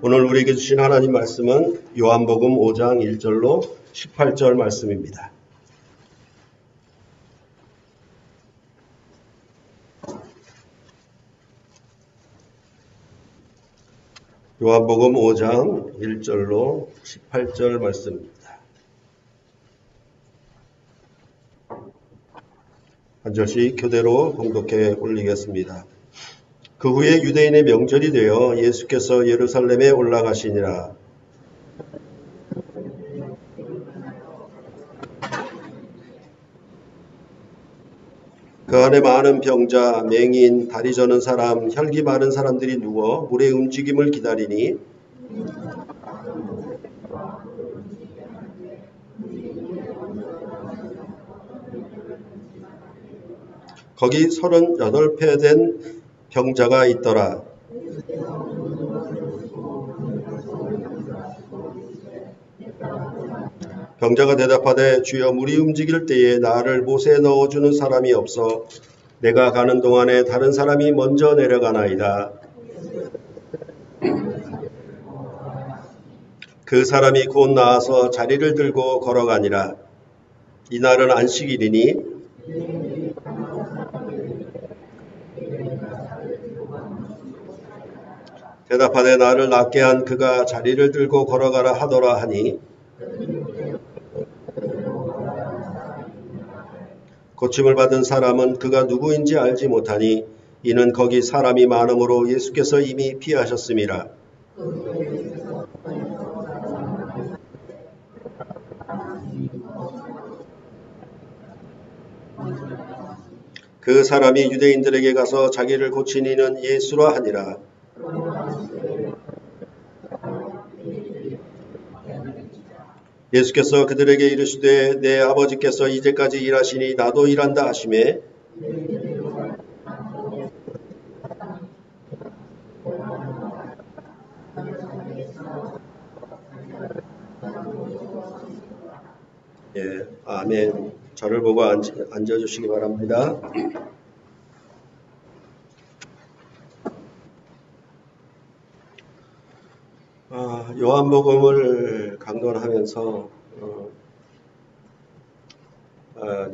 오늘 우리에게 주신 하나님 말씀은 요한복음 5장 1절로 18절 말씀입니다. 요한복음 5장 1절로 18절 말씀입니다. 한 절씩 교대로 봉독해 올리겠습니다. 그 후에 유대인의 명절이 되어 예수께서 예루살렘에 올라가시니라. 그 안에 많은 병자, 맹인, 다리 저는 사람, 혈기 많은 사람들이 누워 물의 움직임을 기다리니 거기 38배 된 병자가 있더라. 병자가 대답하되 주여 물이 움직일 때에 나를 못에 넣어주는 사람이 없어 내가 가는 동안에 다른 사람이 먼저 내려가나이다. 그 사람이 곧 나와서 자리를 들고 걸어가니라. 이날은 안식일이니 대답하되 나를 낫게 한 그가 자리를 들고 걸어가라 하더라 하니 고침을 받은 사람은 그가 누구인지 알지 못하니 이는 거기 사람이 많음으로 예수께서 이미 피하셨음이라. 그 사람이 유대인들에게 가서 자기를 고친 이는 예수라 하니라. 예수께서 그들에게 이르시되 내 아버지께서 이제까지 일하시니 나도 일한다 하시매 예, 아멘. 저를 보고 앉아주시기 바랍니다. 요한복음을 강론하면서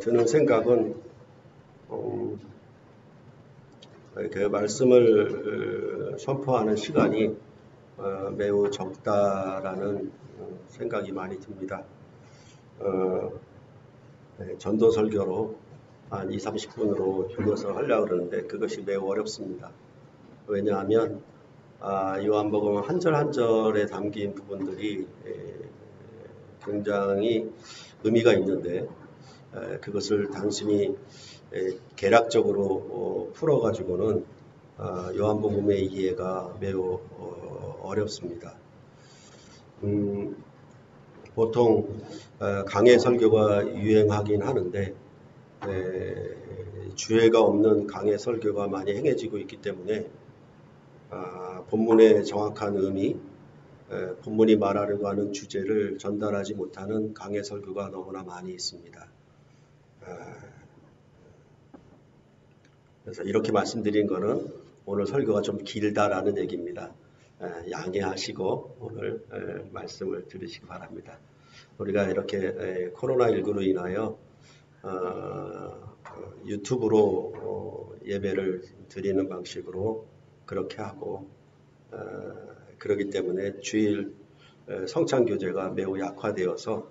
드는 생각은 그 말씀을 선포하는 시간이 매우 적다라는 생각이 많이 듭니다. 전도 설교로 한 20-30분으로 줄여서 하려고 그러는데 그것이 매우 어렵습니다. 왜냐하면 요한복음 한 절 한 절에 담긴 부분들이 굉장히 의미가 있는데 그것을 단순히 개략적으로 풀어가지고는 요한복음의 이해가 매우 어렵습니다. 보통 강해 설교가 유행하긴 하는데 주애가 없는 강해 설교가 많이 행해지고 있기 때문에 본문의 정확한 의미, 본문이 말하려고 하는 주제를 전달하지 못하는 강해 설교가 너무나 많이 있습니다. 그래서 이렇게 말씀드린 거는 오늘 설교가 좀 길다라는 얘기입니다. 양해하시고 오늘 말씀을 들으시기 바랍니다. 우리가 이렇게 코로나19로 인하여 유튜브로 예배를 드리는 방식으로 그렇게 하고 그렇기 때문에 주일 성찬교제가 매우 약화되어서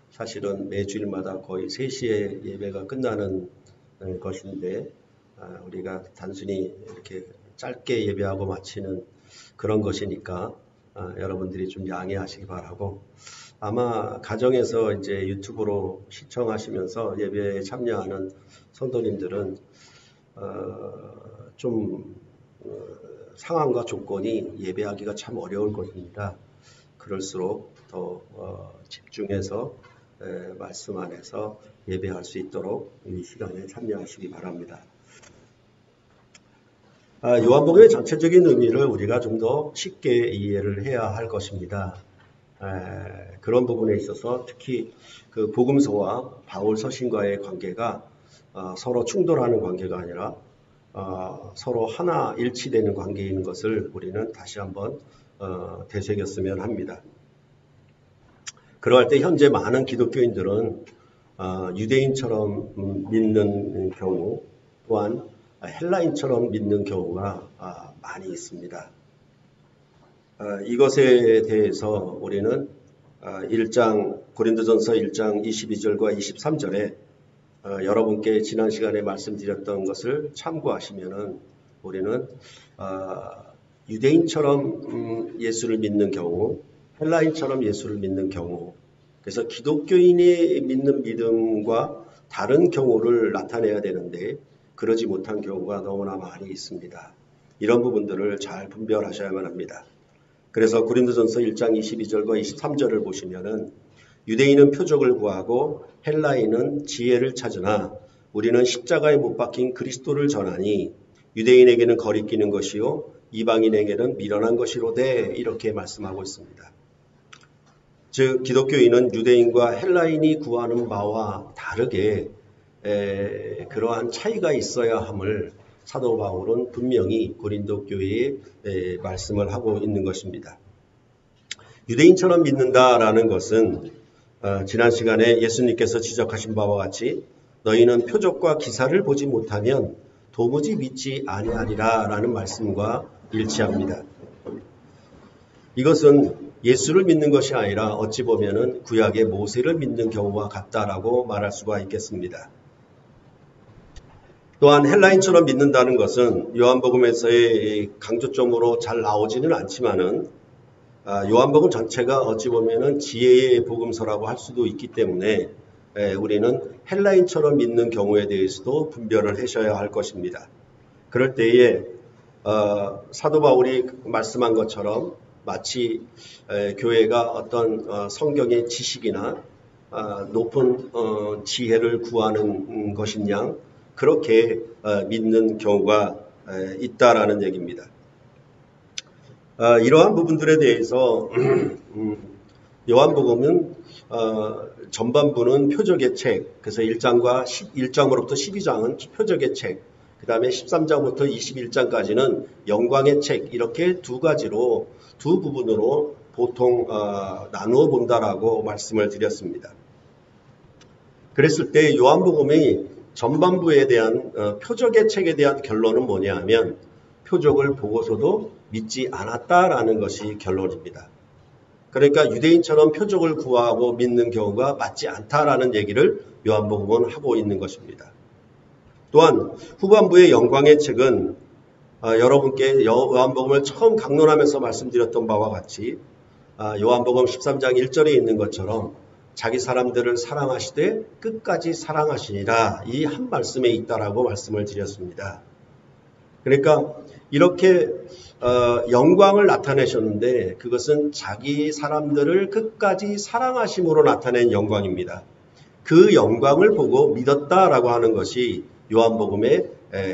사실은 매주일마다 거의 3시에 예배가 끝나는 것인데 우리가 단순히 이렇게 짧게 예배하고 마치는 그런 것이니까 여러분들이 좀 양해하시기 바라고 아마 가정에서 이제 유튜브로 시청하시면서 예배에 참여하는 성도님들은 좀 상황과 조건이 예배하기가 참 어려울 것입니다. 그럴수록 더 집중해서 말씀 안에서 예배할 수 있도록 이 시간에 참여하시기 바랍니다. 요한복음의 전체적인 의미를 우리가 좀 더 쉽게 이해를 해야 할 것입니다. 그런 부분에 있어서 특히 그 복음서와 바울 서신과의 관계가 서로 충돌하는 관계가 아니라 서로 하나 일치되는 관계인 것을 우리는 다시 한번 되새겼으면 합니다. 그러할 때 현재 많은 기독교인들은 유대인처럼 믿는 경우 또한 헬라인처럼 믿는 경우가 많이 있습니다. 이것에 대해서 우리는 고린도전서 1장 22절과 23절에 여러분께 지난 시간에 말씀드렸던 것을 참고하시면은 우리는 유대인처럼 예수를 믿는 경우, 헬라인처럼 예수를 믿는 경우, 그래서 기독교인이 믿는 믿음과 다른 경우를 나타내야 되는데 그러지 못한 경우가 너무나 많이 있습니다. 이런 부분들을 잘 분별하셔야만 합니다. 그래서 고린도전서 1장 22절과 23절을 보시면은 유대인은 표적을 구하고 헬라인은 지혜를 찾으나 우리는 십자가에 못 박힌 그리스도를 전하니 유대인에게는 거리끼는 것이요 이방인에게는 미련한 것이로되 이렇게 말씀하고 있습니다. 즉 기독교인은 유대인과 헬라인이 구하는 바와 다르게 그러한 차이가 있어야 함을 사도 바울은 분명히 고린도 교회에 말씀을 하고 있는 것입니다. 유대인처럼 믿는다라는 것은 지난 시간에 예수님께서 지적하신 바와 같이 너희는 표적과 기사를 보지 못하면 도무지 믿지 아니하리라 라는 말씀과 일치합니다. 이것은 예수를 믿는 것이 아니라 어찌 보면은 구약의 모세를 믿는 경우와 같다라고 말할 수가 있겠습니다. 또한 헬라인처럼 믿는다는 것은 요한복음에서의 강조점으로 잘 나오지는 않지만은 요한복음 전체가 어찌 보면은 지혜의 복음서라고 할 수도 있기 때문에 우리는 헬라인처럼 믿는 경우에 대해서도 분별을 하셔야 할 것입니다. 그럴 때에 사도 바울이 말씀한 것처럼 마치 교회가 어떤 성경의 지식이나 높은 지혜를 구하는 것인 양 그렇게 믿는 경우가 있다라는 얘기입니다. 이러한 부분들에 대해서 요한복음은 전반부는 표적의 책, 그래서 1장으로부터 12장은 표적의 책, 그 다음에 13장부터 21장까지는 영광의 책, 이렇게 두 부분으로 보통 나누어 본다라고 말씀을 드렸습니다. 그랬을 때 요한복음의 전반부에 대한 표적의 책에 대한 결론은 뭐냐 하면 표적을 보고서도 믿지 않았다라는 것이 결론입니다. 그러니까 유대인처럼 표적을 구하고 믿는 경우가 맞지 않다라는 얘기를 요한복음은 하고 있는 것입니다. 또한 후반부의 영광의 책은 여러분께 요한복음을 처음 강론하면서 말씀드렸던 바와 같이 요한복음 13장 1절에 있는 것처럼 자기 사람들을 사랑하시되 끝까지 사랑하시니라 이 한 말씀에 있다라고 말씀을 드렸습니다. 그러니까 이렇게 영광을 나타내셨는데 그것은 자기 사람들을 끝까지 사랑하심으로 나타낸 영광입니다. 그 영광을 보고 믿었다라고 하는 것이 요한복음의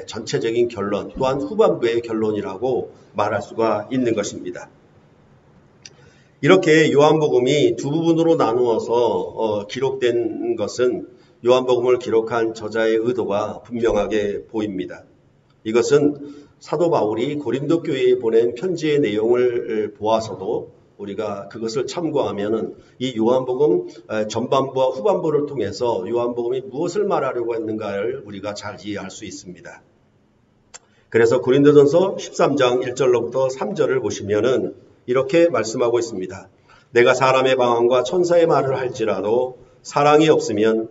전체적인 결론 또한 후반부의 결론이라고 말할 수가 있는 것입니다. 이렇게 요한복음이 두 부분으로 나누어서 기록된 것은 요한복음을 기록한 저자의 의도가 분명하게 보입니다. 이것은 사도 바울이 고린도 교회에 보낸 편지의 내용을 보아서도 우리가 그것을 참고하면은 이 요한복음 전반부와 후반부를 통해서 요한복음이 무엇을 말하려고 했는가를 우리가 잘 이해할 수 있습니다. 그래서 고린도전서 13장 1절로부터 3절을 보시면은 이렇게 말씀하고 있습니다. 내가 사람의 방언과 천사의 말을 할지라도 사랑이 없으면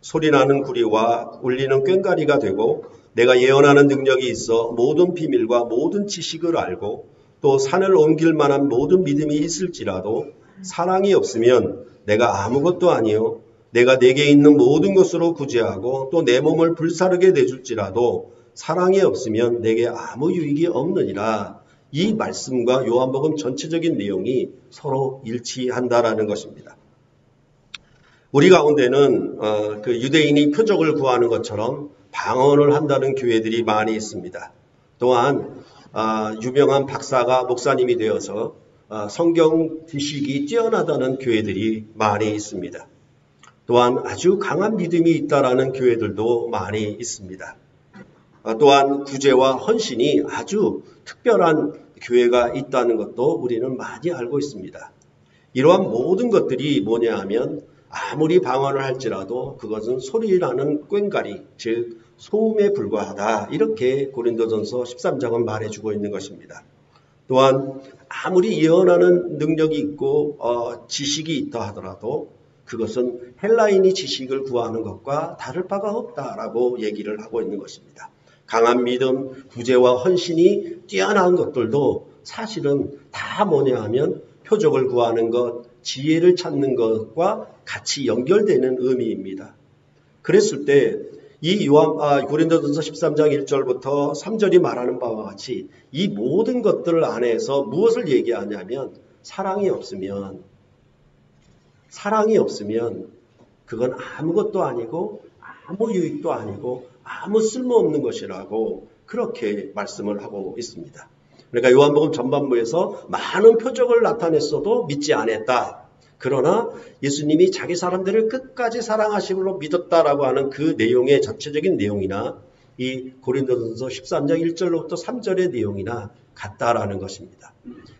소리나는 구리와 울리는 꽹과리가 되고 내가 예언하는 능력이 있어 모든 비밀과 모든 지식을 알고 또 산을 옮길 만한 모든 믿음이 있을지라도 사랑이 없으면 내가 아무것도 아니요 내가 내게 있는 모든 것으로 구제하고 또 내 몸을 불사르게 내줄지라도 사랑이 없으면 내게 아무 유익이 없느니라. 이 말씀과 요한복음 전체적인 내용이 서로 일치한다라는 것입니다. 우리 가운데는 그 유대인이 표적을 구하는 것처럼 방언을 한다는 교회들이 많이 있습니다. 또한 유명한 박사가 목사님이 되어서 성경 지식이 뛰어나다는 교회들이 많이 있습니다. 또한 아주 강한 믿음이 있다라는 교회들도 많이 있습니다. 또한 구제와 헌신이 아주 특별한 교회가 있다는 것도 우리는 많이 알고 있습니다. 이러한 모든 것들이 뭐냐 하면 아무리 방언을 할지라도 그것은 소리나는 꽹과리, 즉 소음에 불과하다. 이렇게 고린도전서 13장은 말해주고 있는 것입니다. 또한 아무리 예언하는 능력이 있고 지식이 있다 하더라도 그것은 헬라인이 지식을 구하는 것과 다를 바가 없다라고 얘기를 하고 있는 것입니다. 강한 믿음, 구제와 헌신이 뛰어난 것들도 사실은 다 뭐냐 하면 표적을 구하는 것, 지혜를 찾는 것과 같이 연결되는 의미입니다. 그랬을 때 이 고린도전서 13장 1절부터 3절이 말하는 바와 같이 이 모든 것들 안에서 무엇을 얘기하냐면 사랑이 없으면 그건 아무것도 아니고 아무 유익도 아니고 아무 쓸모없는 것이라고 그렇게 말씀을 하고 있습니다. 그러니까 요한복음 전반부에서 많은 표적을 나타냈어도 믿지 않았다. 그러나 예수님이 자기 사람들을 끝까지 사랑하심으로 믿었다라고 하는 그 내용의 전체적인 내용이나 이 고린도전서 13장 1절로부터 3절의 내용이나 같다라는 것입니다.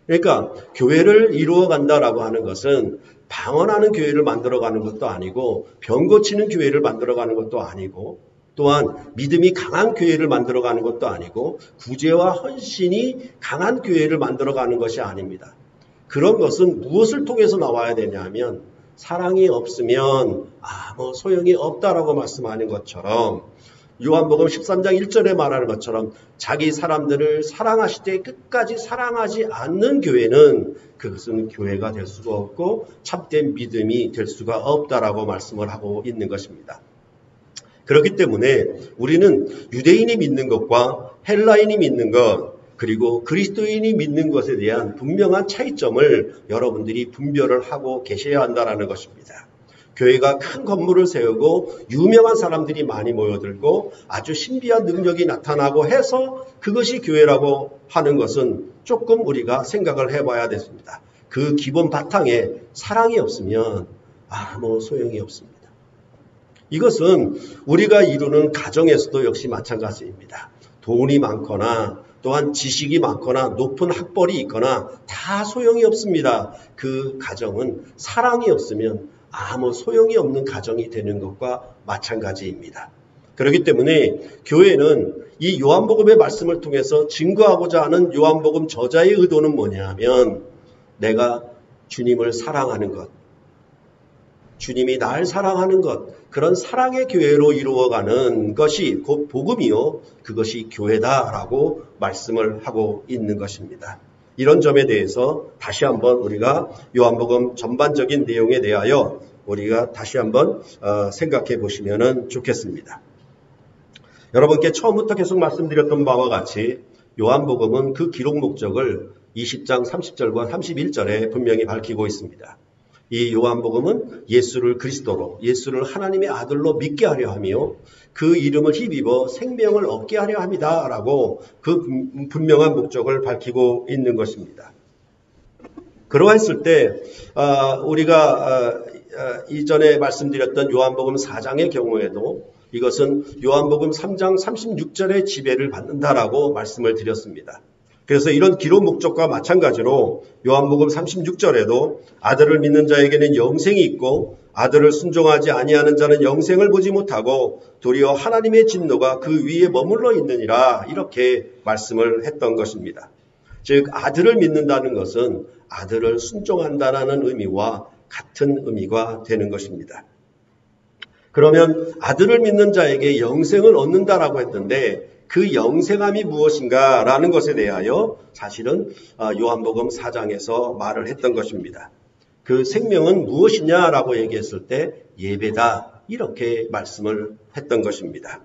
그러니까 교회를 이루어간다라고 하는 것은 방언하는 교회를 만들어가는 것도 아니고 병 고치는 교회를 만들어가는 것도 아니고 또한 믿음이 강한 교회를 만들어가는 것도 아니고 구제와 헌신이 강한 교회를 만들어가는 것이 아닙니다. 그런 것은 무엇을 통해서 나와야 되냐면 사랑이 없으면 아무 소용이 없다라고 말씀하는 것처럼 요한복음 13장 1절에 말하는 것처럼 자기 사람들을 사랑하실 때 끝까지 사랑하지 않는 교회는 그것은 교회가 될 수가 없고 참된 믿음이 될 수가 없다라고 말씀을 하고 있는 것입니다. 그렇기 때문에 우리는 유대인이 믿는 것과 헬라인이 믿는 것 그리고 그리스도인이 믿는 것에 대한 분명한 차이점을 여러분들이 분별을 하고 계셔야 한다는 것입니다. 교회가 큰 건물을 세우고 유명한 사람들이 많이 모여들고 아주 신비한 능력이 나타나고 해서 그것이 교회라고 하는 것은 조금 우리가 생각을 해봐야 됐습니다. 그 기본 바탕에 사랑이 없으면 아무 소용이 없습니다. 이것은 우리가 이루는 가정에서도 역시 마찬가지입니다. 돈이 많거나 또한 지식이 많거나 높은 학벌이 있거나 다 소용이 없습니다. 그 가정은 사랑이 없으면 아무 소용이 없는 가정이 되는 것과 마찬가지입니다. 그렇기 때문에 교회는 이 요한복음의 말씀을 통해서 증거하고자 하는 요한복음 저자의 의도는 뭐냐면 내가 주님을 사랑하는 것, 주님이 날 사랑하는 것, 그런 사랑의 교회로 이루어가는 것이 곧 복음이요, 그것이 교회다라고 말씀을 하고 있는 것입니다. 이런 점에 대해서 다시 한번 우리가 요한복음 전반적인 내용에 대하여 우리가 다시 한번 생각해 보시면 좋겠습니다. 여러분께 처음부터 계속 말씀드렸던 바와 같이 요한복음은 그 기록 목적을 20장 30절과 31절에 분명히 밝히고 있습니다. 이 요한복음은 예수를 그리스도로, 예수를 하나님의 아들로 믿게 하려 하며 그 이름을 힘입어 생명을 얻게 하려 합니다라고 그 분명한 목적을 밝히고 있는 것입니다. 그러했을 때 우리가 이전에 말씀드렸던 요한복음 4장의 경우에도 이것은 요한복음 3장 36절의 지배를 받는다라고 말씀을 드렸습니다. 그래서 이런 기록 목적과 마찬가지로 요한복음 36절에도 아들을 믿는 자에게는 영생이 있고 아들을 순종하지 아니하는 자는 영생을 보지 못하고 도리어 하나님의 진노가 그 위에 머물러 있느니라 이렇게 말씀을 했던 것입니다. 즉 아들을 믿는다는 것은 아들을 순종한다라는 의미와 같은 의미가 되는 것입니다. 그러면 아들을 믿는 자에게 영생을 얻는다라고 했던데 그 영생함이 무엇인가 라는 것에 대하여 사실은 요한복음 4장에서 말을 했던 것입니다. 그 생명은 무엇이냐라고 얘기했을 때 예배다 이렇게 말씀을 했던 것입니다.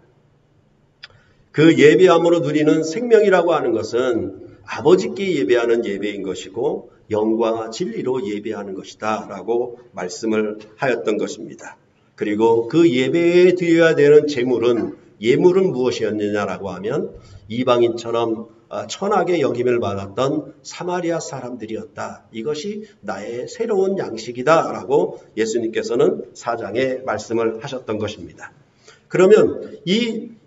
그 예배함으로 누리는 생명이라고 하는 것은 아버지께 예배하는 예배인 것이고 영광과 진리로 예배하는 것이다 라고 말씀을 하였던 것입니다. 그리고 그 예배에 드려야 되는 예물은 무엇이었느냐라고 하면 이방인처럼 천하게 여김을 받았던 사마리아 사람들이었다. 이것이 나의 새로운 양식이다 라고 예수님께서는 4장에 말씀을 하셨던 것입니다. 그러면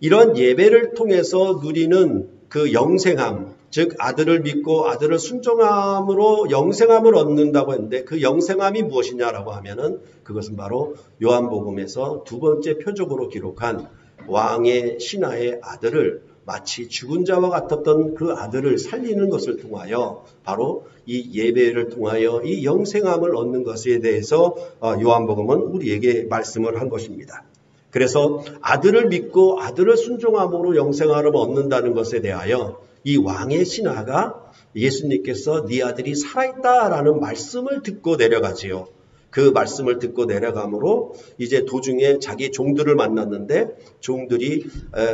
이런 예배를 통해서 누리는 그 영생함, 즉 아들을 믿고 아들을 순종함으로 영생함을 얻는다고 했는데 그 영생함이 무엇이냐라고 하면은 그것은 바로 요한복음에서 두 번째 표적으로 기록한 왕의 신하의 아들을 마치 죽은 자와 같았던 그 아들을 살리는 것을 통하여 바로 이 예배를 통하여 이 영생함을 얻는 것에 대해서 요한복음은 우리에게 말씀을 한 것입니다. 그래서 아들을 믿고 아들을 순종함으로 영생함을 얻는다는 것에 대하여 이 왕의 신하가 예수님께서 네 아들이 살아있다라는 말씀을 듣고 내려가지요. 그 말씀을 듣고 내려감으로 이제 도중에 자기 종들을 만났는데 종들이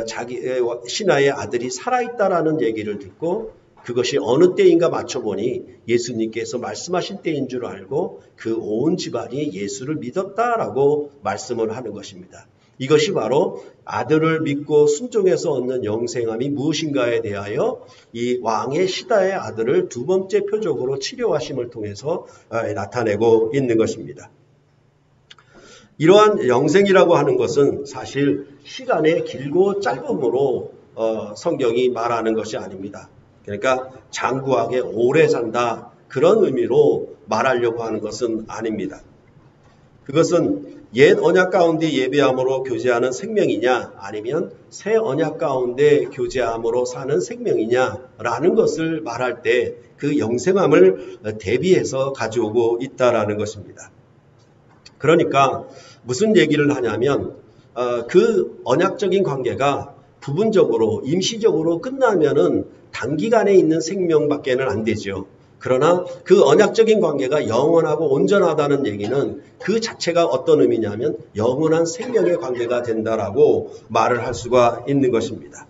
자기 신하의 아들이 살아있다라는 얘기를 듣고 그것이 어느 때인가 맞춰보니 예수님께서 말씀하신 때인 줄 알고 그 온 집안이 예수를 믿었다라고 말씀을 하는 것입니다. 이것이 바로 아들을 믿고 순종해서 얻는 영생함이 무엇인가에 대하여 이 왕의 시다의 아들을 두 번째 표적으로 치료하심을 통해서 나타내고 있는 것입니다. 이러한 영생이라고 하는 것은 사실 시간의 길고 짧음으로 성경이 말하는 것이 아닙니다. 그러니까 장구하게 오래 산다 그런 의미로 말하려고 하는 것은 아닙니다. 그것은 옛 언약 가운데 예배함으로 교제하는 생명이냐 아니면 새 언약 가운데 교제함으로 사는 생명이냐라는 것을 말할 때 그 영생함을 대비해서 가져오고 있다라는 것입니다. 그러니까 무슨 얘기를 하냐면 그 언약적인 관계가 부분적으로 임시적으로 끝나면은 단기간에 있는 생명밖에는 안 되죠. 그러나 그 언약적인 관계가 영원하고 온전하다는 얘기는 그 자체가 어떤 의미냐면 영원한 생명의 관계가 된다라고 말을 할 수가 있는 것입니다.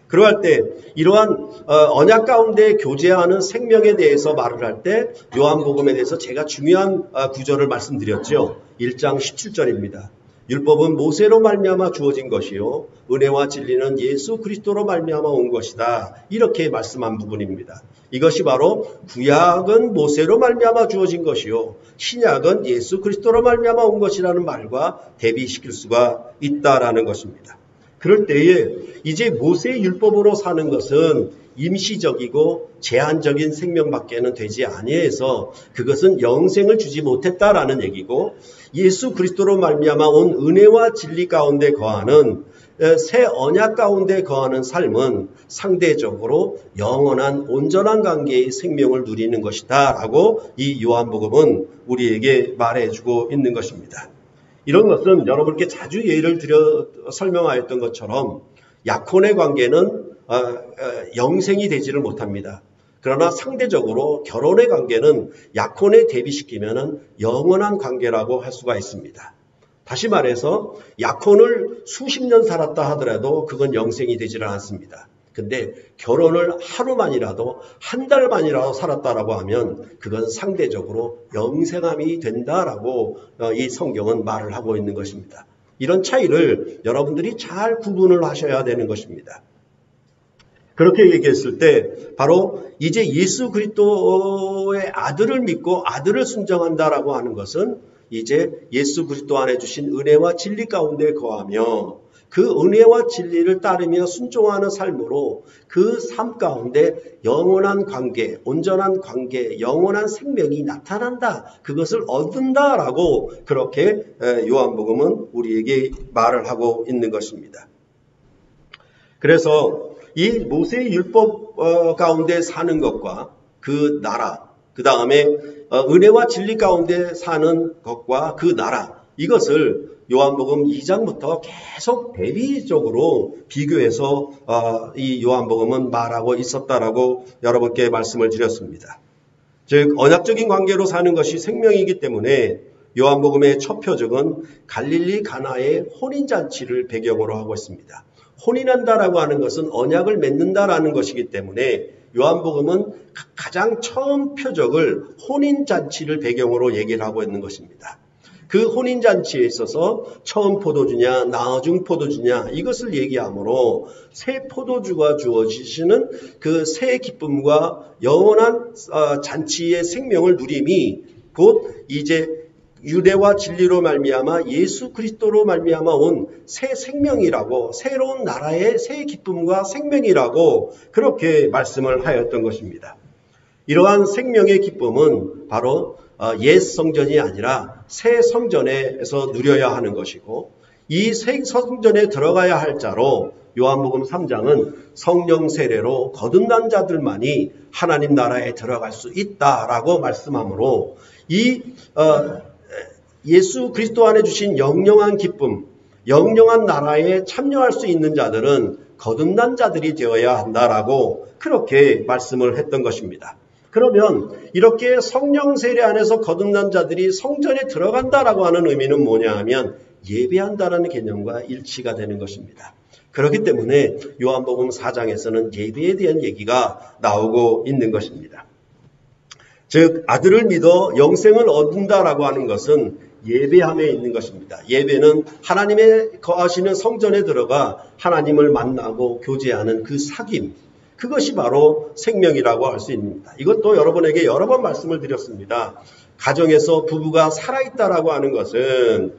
그러할 때 이러한 언약 가운데 교제하는 생명에 대해서 말을 할 때 요한복음에 대해서 제가 중요한 구절을 말씀드렸죠. 1장 17절입니다. 율법은 모세로 말미암아 주어진 것이요 은혜와 진리는 예수 그리스도로 말미암아 온 것이다. 이렇게 말씀한 부분입니다. 이것이 바로 구약은 모세로 말미암아 주어진 것이요 신약은 예수 그리스도로 말미암아 온 것이라는 말과 대비시킬 수가 있다라는 것입니다. 그럴 때에 이제 모세의 율법으로 사는 것은 임시적이고 제한적인 생명밖에는 되지 아니해서 그것은 영생을 주지 못했다라는 얘기고 예수 그리스도로 말미암아 온 은혜와 진리 가운데 거하는 새 언약 가운데 거하는 삶은 상대적으로 영원한 온전한 관계의 생명을 누리는 것이다 라고 이 요한복음은 우리에게 말해주고 있는 것입니다. 이런 것은 여러분께 자주 예를 들어 설명하였던 것처럼 약혼의 관계는 영생이 되지를 못합니다. 그러나 상대적으로 결혼의 관계는 약혼에 대비시키면 영원한 관계라고 할 수가 있습니다. 다시 말해서 약혼을 수십 년 살았다 하더라도 그건 영생이 되지를 않습니다. 근데 결혼을 하루만이라도 한 달만이라도 살았다라고 하면 그건 상대적으로 영생함이 된다라고 이 성경은 말을 하고 있는 것입니다. 이런 차이를 여러분들이 잘 구분을 하셔야 되는 것입니다. 그렇게 얘기했을 때 바로 이제 예수 그리스도의 아들을 믿고 아들을 순종한다라고 하는 것은 이제 예수 그리스도 안에 주신 은혜와 진리 가운데 거하며 그 은혜와 진리를 따르며 순종하는 삶으로 그 삶 가운데 영원한 관계, 온전한 관계, 영원한 생명이 나타난다. 그것을 얻는다라고 그렇게 요한복음은 우리에게 말을 하고 있는 것입니다. 그래서 이 모세의 율법 가운데 사는 것과 그 나라, 그 다음에 은혜와 진리 가운데 사는 것과 그 나라, 이것을 요한복음 2장부터 계속 대비적으로 비교해서 이 요한복음은 말하고 있었다라고 여러분께 말씀을 드렸습니다. 즉 언약적인 관계로 사는 것이 생명이기 때문에 요한복음의 첫 표적은 갈릴리 가나의 혼인잔치를 배경으로 하고 있습니다. 혼인한다라고 하는 것은 언약을 맺는다라는 것이기 때문에 요한복음은 가장 처음 표적을 혼인잔치를 배경으로 얘기를 하고 있는 것입니다. 그 혼인잔치에 있어서 처음 포도주냐 나중 포도주냐 이것을 얘기하므로 새 포도주가 주어지시는 그 새 기쁨과 영원한 잔치의 생명을 누림이 곧 이제 유대와 진리로 말미암아 예수 그리스도로 말미암아 온 새 생명이라고, 새로운 나라의 새 기쁨과 생명이라고 그렇게 말씀을 하였던 것입니다. 이러한 생명의 기쁨은 바로 옛 성전이 아니라 새 성전에서 누려야 하는 것이고, 이 새 성전에 들어가야 할 자로 요한복음 3장은 성령 세례로 거듭난 자들만이 하나님 나라에 들어갈 수 있다라고 말씀하므로, 이 예수 그리스도 안에 주신 영영한 기쁨, 영영한 나라에 참여할 수 있는 자들은 거듭난 자들이 되어야 한다라고 그렇게 말씀을 했던 것입니다. 그러면 이렇게 성령 세례 안에서 거듭난 자들이 성전에 들어간다라고 하는 의미는 뭐냐 하면 예배한다라는 개념과 일치가 되는 것입니다. 그렇기 때문에 요한복음 4장에서는 예배에 대한 얘기가 나오고 있는 것입니다. 즉 아들을 믿어 영생을 얻는다라고 하는 것은 예배함에 있는 것입니다. 예배는 하나님의 거하시는 성전에 들어가 하나님을 만나고 교제하는 그 사귐, 그것이 바로 생명이라고 할 수 있습니다. 이것도 여러분에게 여러 번 말씀을 드렸습니다. 가정에서 부부가 살아있다라고 하는 것은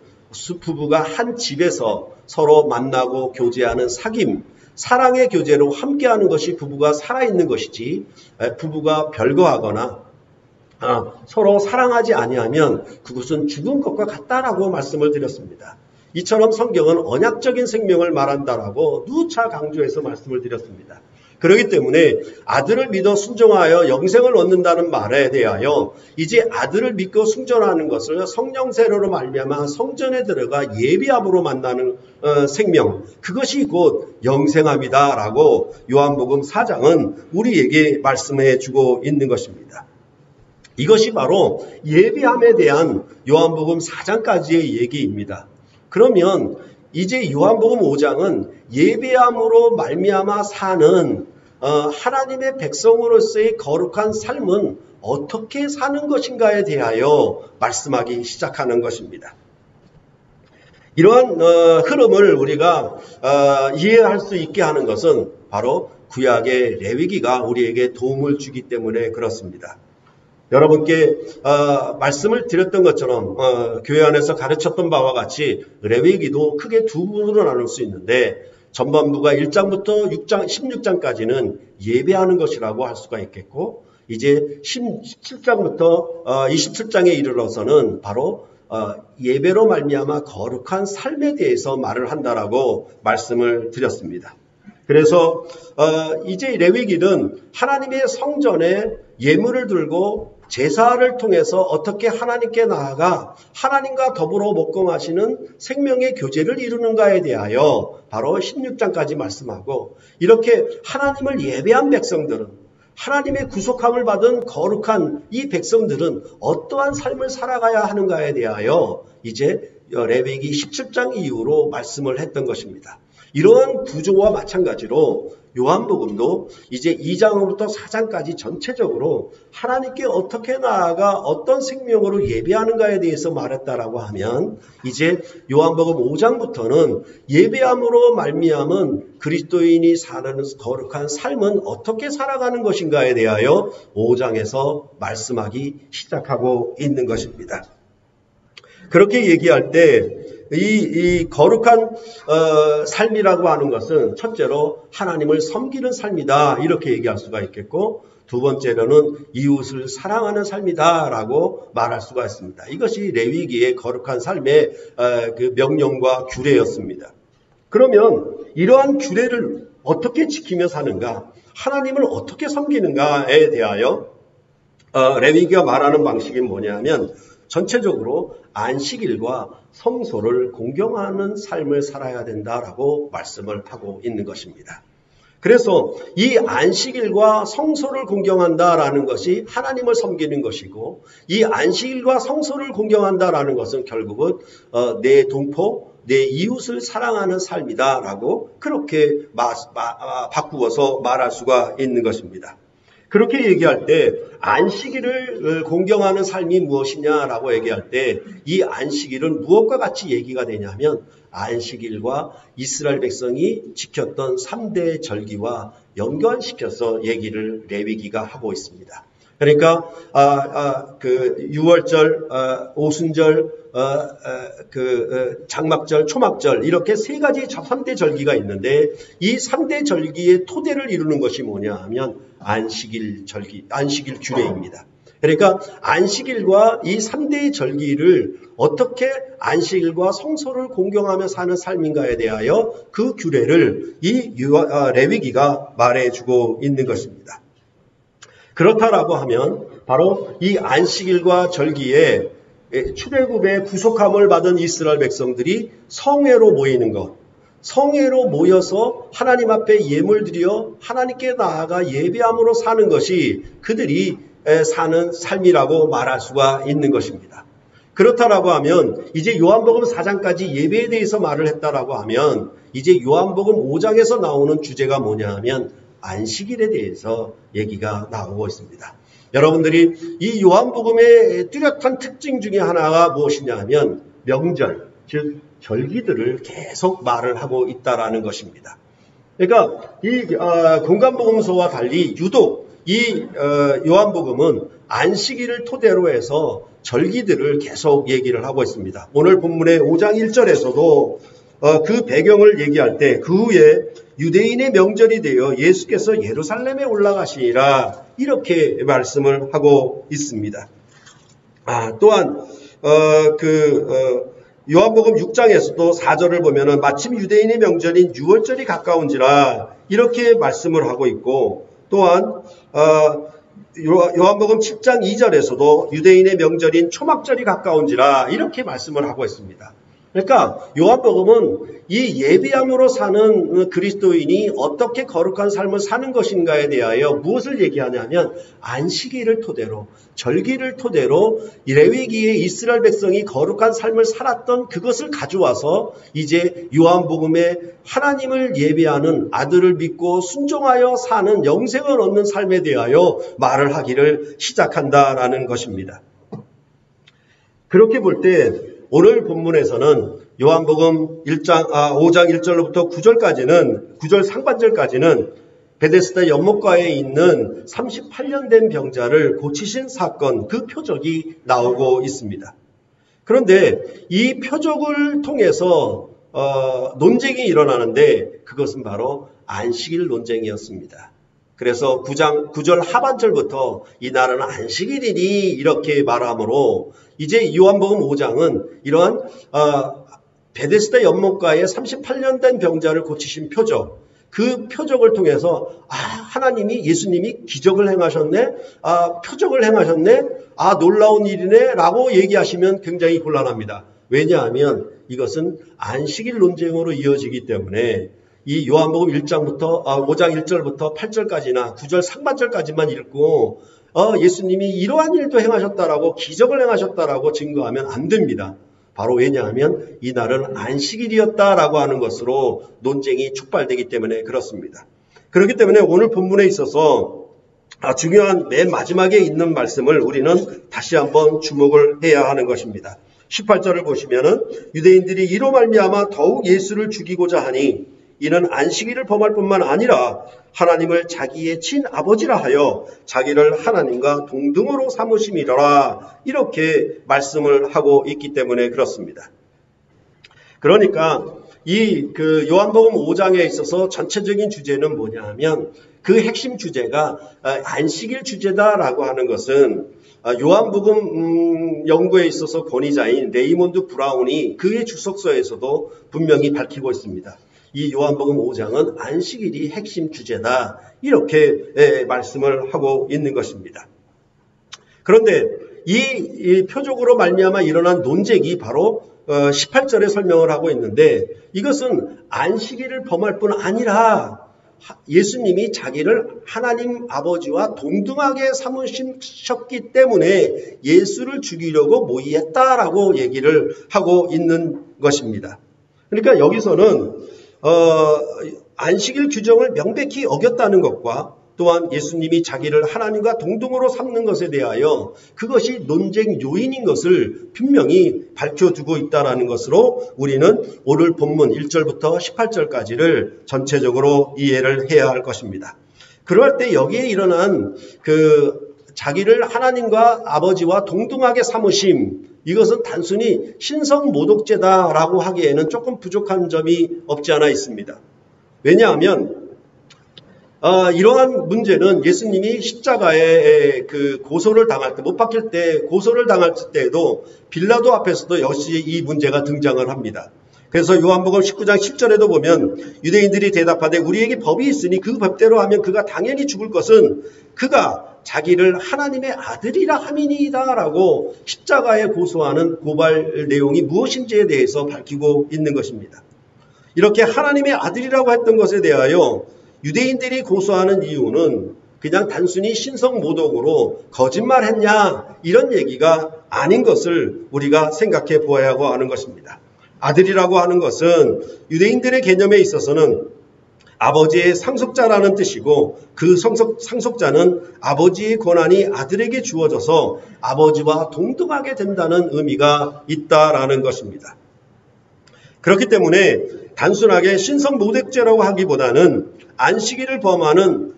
부부가 한 집에서 서로 만나고 교제하는 사귐, 사랑의 교제로 함께하는 것이 부부가 살아있는 것이지, 부부가 별거하거나 서로 사랑하지 아니하면 그것은 죽은 것과 같다라고 말씀을 드렸습니다. 이처럼 성경은 언약적인 생명을 말한다라고 누차 강조해서 말씀을 드렸습니다. 그렇기 때문에 아들을 믿어 순종하여 영생을 얻는다는 말에 대하여 이제 아들을 믿고 순종하는 것을 성령 세례로 말미암아 성전에 들어가 예비함으로 만나는 생명, 그것이 곧 영생함이다라고 요한복음 4장은 우리에게 말씀해 주고 있는 것입니다. 이것이 바로 예비함에 대한 요한복음 4장까지의 얘기입니다. 그러면 이제 요한복음 5장은 예배함으로 말미암아 사는 하나님의 백성으로서의 거룩한 삶은 어떻게 사는 것인가에 대하여 말씀하기 시작하는 것입니다. 이러한 흐름을 우리가 이해할 수 있게 하는 것은 바로 구약의 레위기가 우리에게 도움을 주기 때문에 그렇습니다. 여러분께 말씀을 드렸던 것처럼 교회 안에서 가르쳤던 바와 같이 레위기도 크게 두 부분으로 나눌 수 있는데, 전반부가 1장부터 6장, 16장까지는 예배하는 것이라고 할 수가 있겠고, 이제 17장부터 27장에 이르러서는 바로 예배로 말미암아 거룩한 삶에 대해서 말을 한다라고 말씀을 드렸습니다. 그래서 이제 레위기는 하나님의 성전에 예물을 들고 제사를 통해서 어떻게 하나님께 나아가 하나님과 더불어 먹고 마시는 생명의 교제를 이루는가에 대하여 바로 16장까지 말씀하고, 이렇게 하나님을 예배한 백성들은, 하나님의 구속함을 받은 거룩한 이 백성들은 어떠한 삶을 살아가야 하는가에 대하여 이제 레위기 17장 이후로 말씀을 했던 것입니다. 이러한 구조와 마찬가지로 요한복음도 이제 2장부터 4장까지 전체적으로 하나님께 어떻게 나아가 어떤 생명으로 예배하는가에 대해서 말했다라고 하면, 이제 요한복음 5장부터는 예배함으로 말미암은 그리스도인이 사는 거룩한 삶은 어떻게 살아가는 것인가에 대하여 5장에서 말씀하기 시작하고 있는 것입니다. 그렇게 얘기할 때 이 거룩한 삶이라고 하는 것은 첫째로 하나님을 섬기는 삶이다, 이렇게 얘기할 수가 있겠고, 두 번째로는 이웃을 사랑하는 삶이다라고 말할 수가 있습니다. 이것이 레위기의 거룩한 삶의 그 명령과 규례였습니다. 그러면 이러한 규례를 어떻게 지키며 사는가, 하나님을 어떻게 섬기는가에 대하여 레위기가 말하는 방식이 뭐냐면, 전체적으로 안식일과 성소를 공경하는 삶을 살아야 된다라고 말씀을 하고 있는 것입니다. 그래서 이 안식일과 성소를 공경한다라는 것이 하나님을 섬기는 것이고, 이 안식일과 성소를 공경한다라는 것은 결국은 내 동포, 내 이웃을 사랑하는 삶이다라고 그렇게 바꾸어서 말할 수가 있는 것입니다. 그렇게 얘기할 때 안식일을 공경하는 삶이 무엇이냐라고 얘기할 때, 이 안식일은 무엇과 같이 얘기가 되냐면 안식일과 이스라엘 백성이 지켰던 3대 절기와 연관시켜서 얘기를 레위기가 하고 있습니다. 그러니까 그 유월절, 오순절, 장막절, 초막절 이렇게 세 가지 3대 절기가 있는데 이 3대 절기의 토대를 이루는 것이 뭐냐 하면 안식일 절기, 안식일 규례입니다. 그러니까 안식일과 이 3대의 절기를 어떻게 안식일과 성소를 공경하며 사는 삶인가에 대하여 그 규례를 이 레위기가 말해주고 있는 것입니다. 그렇다라고 하면 바로 이 안식일과 절기에 출애굽의 구속함을 받은 이스라엘 백성들이 성회로 모이는 것, 성회로 모여서 하나님 앞에 예물 드려 하나님께 나아가 예배함으로 사는 것이 그들이 사는 삶이라고 말할 수가 있는 것입니다. 그렇다라고 하면 이제 요한복음 4장까지 예배에 대해서 말을 했다라고 하면 이제 요한복음 5장에서 나오는 주제가 뭐냐 하면 안식일에 대해서 얘기가 나오고 있습니다. 여러분들이 이 요한복음의 뚜렷한 특징 중에 하나가 무엇이냐 하면 명절, 즉 절기들을 계속 말을 하고 있다라는 것입니다. 그러니까 이 공간복음서와 달리 유독 이 요한복음은 안식일을 토대로 해서 절기들을 계속 얘기를 하고 있습니다. 오늘 본문의 5장 1절에서도 그 배경을 얘기할 때 그 후에 유대인의 명절이 되어 예수께서 예루살렘에 올라가시니라 이렇게 말씀을 하고 있습니다. 또한 요한복음 6장에서도 4절을 보면은 마침 유대인의 명절인 유월절이 가까운지라 이렇게 말씀을 하고 있고 또한 요한복음 7장 2절에서도 유대인의 명절인 초막절이 가까운지라 이렇게 말씀을 하고 있습니다. 그러니까 요한복음은 이 예배함으로 사는 그리스도인이 어떻게 거룩한 삶을 사는 것인가에 대하여 무엇을 얘기하냐면 안식일을 토대로 절기를 토대로 레위기에 이스라엘 백성이 거룩한 삶을 살았던 그것을 가져와서 이제 요한복음에 하나님을 예배하는 아들을 믿고 순종하여 사는 영생을 얻는 삶에 대하여 말을 하기를 시작한다라는 것입니다. 그렇게 볼 때 오늘 본문에서는 요한복음 5장 1절로부터 9절 상반절까지는 베데스다 연못가에 있는 38년 된 병자를 고치신 사건, 그 표적이 나오고 있습니다. 그런데 이 표적을 통해서 논쟁이 일어나는데 그것은 바로 안식일 논쟁이었습니다. 그래서 9절 하반절부터 이날은 안식일이니 이렇게 말하므로 이제 요한복음 5장은 이러한 베데스다 연못가에 38년 된 병자를 고치신 표적, 그 표적을 통해서 하나님이 예수님이 기적을 행하셨네, 표적을 행하셨네, 놀라운 일이네 라고 얘기하시면 굉장히 곤란합니다. 왜냐하면 이것은 안식일 논쟁으로 이어지기 때문에 이 요한복음 5장 1절부터 8절까지나 9절 상반절까지만 읽고 예수님이 이러한 일도 행하셨다라고 기적을 행하셨다라고 증거하면 안 됩니다. 바로 왜냐하면 이날은 안식일이었다라고 하는 것으로 논쟁이 촉발되기 때문에 그렇습니다. 그렇기 때문에 오늘 본문에 있어서 중요한 맨 마지막에 있는 말씀을 우리는 다시 한번 주목을 해야 하는 것입니다. 18절을 보시면은 유대인들이 이로 말미암아 더욱 예수를 죽이고자 하니 이는 안식일을 범할 뿐만 아니라 하나님을 자기의 친아버지라 하여 자기를 하나님과 동등으로 삼으심이라 이렇게 말씀을 하고 있기 때문에 그렇습니다. 그러니까 이 요한복음 5장에 있어서 전체적인 주제는 뭐냐 하면 그 핵심 주제가 안식일 주제다라고 하는 것은 요한복음 연구에 있어서 권위자인 레이몬드 브라운이 그의 주석서에서도 분명히 밝히고 있습니다. 이 요한복음 5장은 안식일이 핵심 주제다 이렇게 말씀을 하고 있는 것입니다. 그런데 이 표적으로 말미암아 일어난 논쟁이 바로 18절에 설명을 하고 있는데 이것은 안식일을 범할 뿐 아니라 예수님이 자기를 하나님 아버지와 동등하게 삼으셨기 때문에 예수를 죽이려고 모의했다라고 얘기를 하고 있는 것입니다. 그러니까 여기서는 안식일 규정을 명백히 어겼다는 것과 또한 예수님이 자기를 하나님과 동등으로 삼는 것에 대하여 그것이 논쟁 요인인 것을 분명히 밝혀두고 있다는 것으로 우리는 오늘 본문 1절부터 18절까지를 전체적으로 이해를 해야 할 것입니다. 그럴 때 여기에 일어난 자기를 하나님과 아버지와 동등하게 삼으심, 이것은 단순히 신성모독죄다라고 하기에는 조금 부족한 점이 없지 않아 있습니다. 왜냐하면 이러한 문제는 예수님이 십자가에 그 고소를 당할 때, 못 박힐 때 고소를 당할 때에도 빌라도 앞에서도 역시 이 문제가 등장을 합니다. 그래서 요한복음 19장 10절에도 보면 유대인들이 대답하되 우리에게 법이 있으니 그 법대로 하면 그가 당연히 죽을 것은 그가 자기를 하나님의 아들이라 함이니이다 라고 십자가에 고소하는 고발 내용이 무엇인지에 대해서 밝히고 있는 것입니다. 이렇게 하나님의 아들이라고 했던 것에 대하여 유대인들이 고소하는 이유는 그냥 단순히 신성모독으로 거짓말했냐 이런 얘기가 아닌 것을 우리가 생각해 보아야 하는 것입니다. 아들이라고 하는 것은 유대인들의 개념에 있어서는 아버지의 상속자라는 뜻이고 그 상속자는 아버지의 권한이 아들에게 주어져서 아버지와 동등하게 된다는 의미가 있다라는 것입니다. 그렇기 때문에 단순하게 신성모독죄라고 하기보다는 안식일을 범하는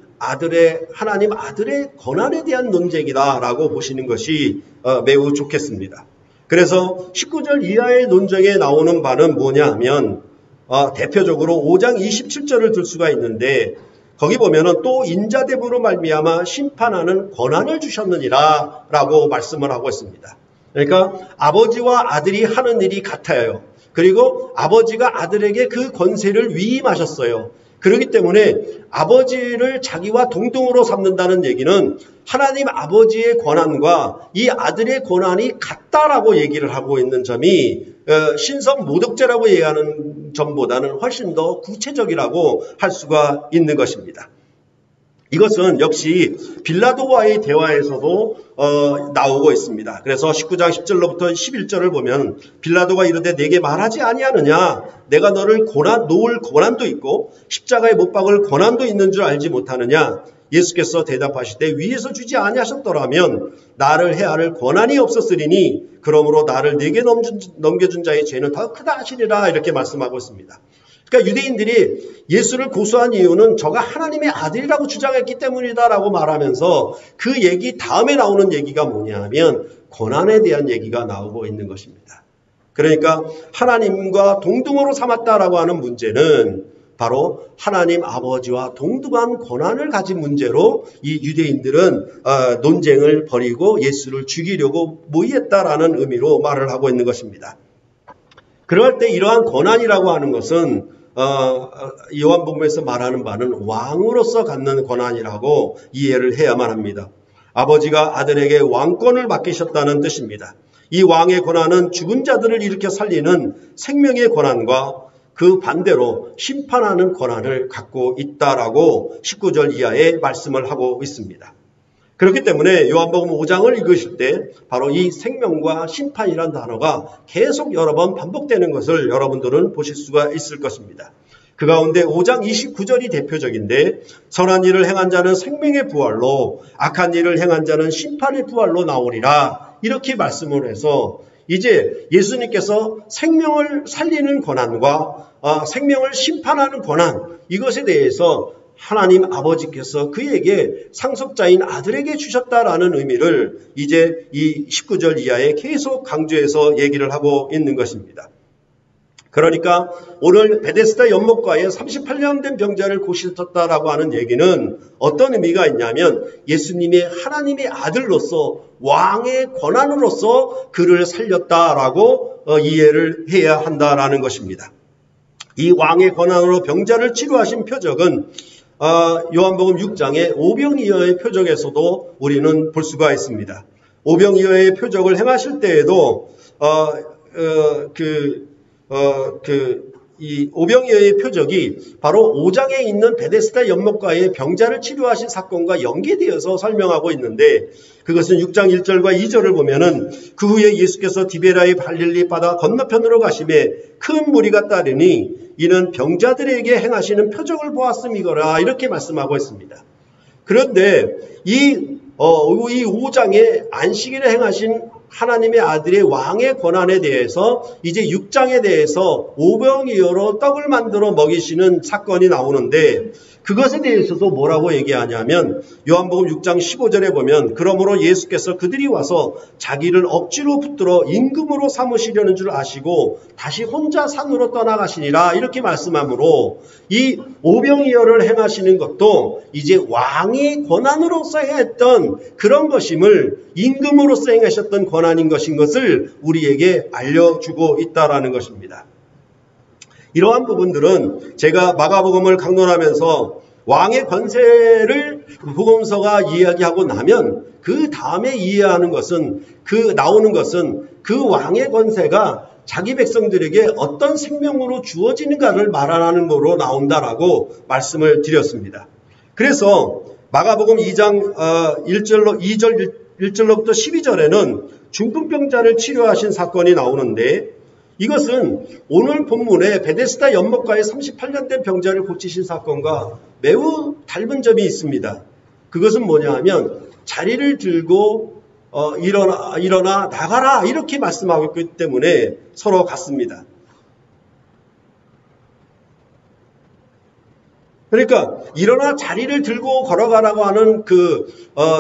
하나님 아들의 권한에 대한 논쟁이다라고 보시는 것이 매우 좋겠습니다. 그래서 19절 이하의 논쟁에 나오는 바는 뭐냐 하면 대표적으로 5장 27절을 들 수가 있는데 거기 보면은 또 인자됨으로 말미암아 심판하는 권한을 주셨느니라 라고 말씀을 하고 있습니다. 그러니까 아버지와 아들이 하는 일이 같아요. 그리고 아버지가 아들에게 그 권세를 위임하셨어요. 그렇기 때문에 아버지를 자기와 동등으로 삼는다는 얘기는 하나님 아버지의 권한과 이 아들의 권한이 같다라고 얘기를 하고 있는 점이 신성모독죄라고 얘기하는 점보다는 훨씬 더 구체적이라고 할 수가 있는 것입니다. 이것은 역시 빌라도와의 대화에서도 나오고 있습니다. 그래서 19장 10절로부터 11절을 보면 빌라도가 이르되 내게 말하지 아니하느냐 내가 너를 놓을 권한도 있고 십자가에 못 박을 권한도 있는 줄 알지 못하느냐 예수께서 대답하시되 위에서 주지 아니하셨더라면 나를 해할 권한이 없었으리니 그러므로 나를 내게 넘겨준 자의 죄는 더 크다 하시리라 이렇게 말씀하고 있습니다. 그러니까 유대인들이 예수를 고소한 이유는 저가 하나님의 아들이라고 주장했기 때문이다라고 말하면서 그 얘기 다음에 나오는 얘기가 뭐냐 하면 권한에 대한 얘기가 나오고 있는 것입니다. 그러니까 하나님과 동등으로 삼았다라고 하는 문제는 바로 하나님 아버지와 동등한 권한을 가진 문제로 이 유대인들은 논쟁을 벌이고 예수를 죽이려고 모의했다라는 의미로 말을 하고 있는 것입니다. 그럴 때 이러한 권한이라고 하는 것은 요한복음에서 말하는 바는 왕으로서 갖는 권한이라고 이해를 해야만 합니다. 아버지가 아들에게 왕권을 맡기셨다는 뜻입니다. 이 왕의 권한은 죽은 자들을 일으켜 살리는 생명의 권한과 그 반대로 심판하는 권한을 갖고 있다라고 19절 이하에 말씀을 하고 있습니다. 그렇기 때문에 요한복음 5장을 읽으실 때 바로 이 생명과 심판이란 단어가 계속 여러 번 반복되는 것을 여러분들은 보실 수가 있을 것입니다. 그 가운데 5장 29절이 대표적인데 선한 일을 행한 자는 생명의 부활로 악한 일을 행한 자는 심판의 부활로 나오리라 이렇게 말씀을 해서 이제 예수님께서 생명을 살리는 권한과 생명을 심판하는 권한 이것에 대해서 하나님 아버지께서 그에게 상속자인 아들에게 주셨다라는 의미를 이제 이 19절 이하에 계속 강조해서 얘기를 하고 있는 것입니다. 그러니까 오늘 베데스다 연못가에 38년 된 병자를 고치셨다라고 하는 얘기는 어떤 의미가 있냐면 예수님의 하나님의 아들로서 왕의 권한으로서 그를 살렸다라고 이해를 해야 한다라는 것입니다. 이 왕의 권한으로 병자를 치료하신 표적은 요한복음 6장의 오병이어의 표적에서도 우리는 볼 수가 있습니다. 오병이어의 표적을 행하실 때에도 이 오병이어의 표적이 바로 5장에 있는 베데스다 연못가의 병자를 치료하신 사건과 연계되어서 설명하고 있는데 그것은 6장 1절과 2절을 보면은 그 후에 예수께서 디베라의 갈릴리 바다 건너편으로 가심에 큰 무리가 따르니 이는 병자들에게 행하시는 표적을 보았음이거라 이렇게 말씀하고 있습니다. 그런데 이 5장에 안식일에 행하신 하나님의 아들의 왕의 권한에 대해서 이제 6장에 대해서 오병이어로 떡을 만들어 먹이시는 사건이 나오는데 그것에 대해서도 뭐라고 얘기하냐면 요한복음 6장 15절에 보면 그러므로 예수께서 그들이 와서 자기를 억지로 붙들어 임금으로 삼으시려는 줄 아시고 다시 혼자 산으로 떠나가시니라 이렇게 말씀하므로 이 오병이어를 행하시는 것도 이제 왕이 권한으로서 행했던 그런 것임을 임금으로서 행하셨던 권한인 것을 우리에게 알려주고 있다라는 것입니다. 이러한 부분들은 제가 마가복음을 강론하면서 왕의 권세를 복음서가 이야기하고 나면 그 다음에 이해하는 것은 나오는 것은 그 왕의 권세가 자기 백성들에게 어떤 생명으로 주어지는가를 말하는 거로 나온다라고 말씀을 드렸습니다. 그래서 마가복음 2장 1절로부터 12절에는 중풍병자를 치료하신 사건이 나오는데 이것은 오늘 본문에 베데스다 연못가에 38년 된 병자를 고치신 사건과 매우 닮은 점이 있습니다. 그것은 뭐냐 하면 자리를 들고 일어나 나가라 이렇게 말씀하고 있기 때문에 서로 같습니다. 그러니까 일어나 자리를 들고 걸어가라고 하는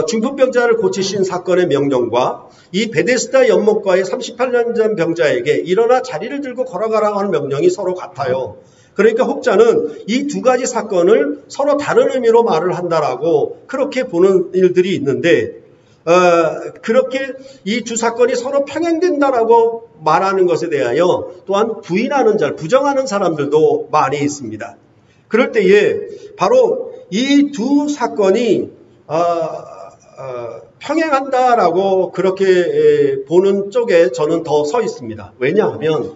중풍병자를 고치신 사건의 명령과 이 베데스다 연못가의 38년 전 병자에게 일어나 자리를 들고 걸어가라고 하는 명령이 서로 같아요. 그러니까 혹자는 이 두 가지 사건을 서로 다른 의미로 말을 한다라고 그렇게 보는 일들이 있는데 그렇게 이 두 사건이 서로 평행된다라고 말하는 것에 대하여 또한 부정하는 사람들도 많이 있습니다. 그럴 때에 바로 이 두 사건이 평행한다라고 그렇게 보는 쪽에 저는 더 서 있습니다. 왜냐하면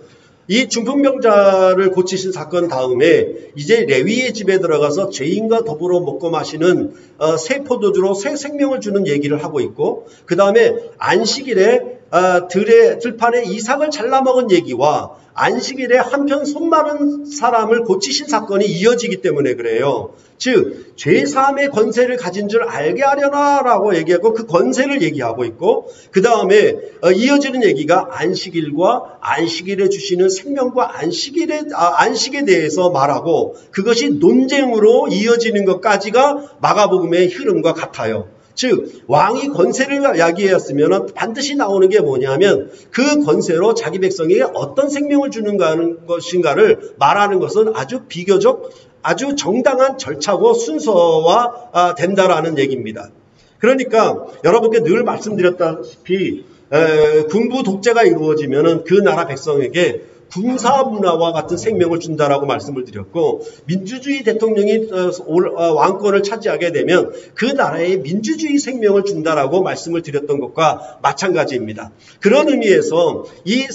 이 중풍병자를 고치신 사건 다음에 이제 레위의 집에 들어가서 죄인과 더불어 먹고 마시는 새 포도주로 새 생명을 주는 얘기를 하고 있고 그 다음에 안식일에 들판에 이삭을 잘라 먹은 얘기와 안식일에 한편 손 마른 사람을 고치신 사건이 이어지기 때문에 그래요. 즉 죄사함의 권세를 가진 줄 알게 하려나라고 얘기하고 그 권세를 얘기하고 있고 그 다음에 이어지는 얘기가 안식일과 안식일에 주시는 생명과 안식에 대해서 말하고 그것이 논쟁으로 이어지는 것까지가 마가복음의 흐름과 같아요. 즉 왕이 권세를 이야기했으면 반드시 나오는 게 뭐냐면 그 권세로 자기 백성에게 어떤 생명을 주는 것인가를 말하는 것은 아주 비교적 아주 정당한 절차고 순서와 된다라는 얘기입니다. 그러니까 여러분께 늘 말씀드렸다시피 군부 독재가 이루어지면 그 나라 백성에게 군사 문화와 같은 생명을 준다라고 말씀을 드렸고 민주주의 대통령이 왕권을 차지하게 되면 그 나라에 민주주의 생명을 준다라고 말씀을 드렸던 것과 마찬가지입니다. 그런 의미에서 이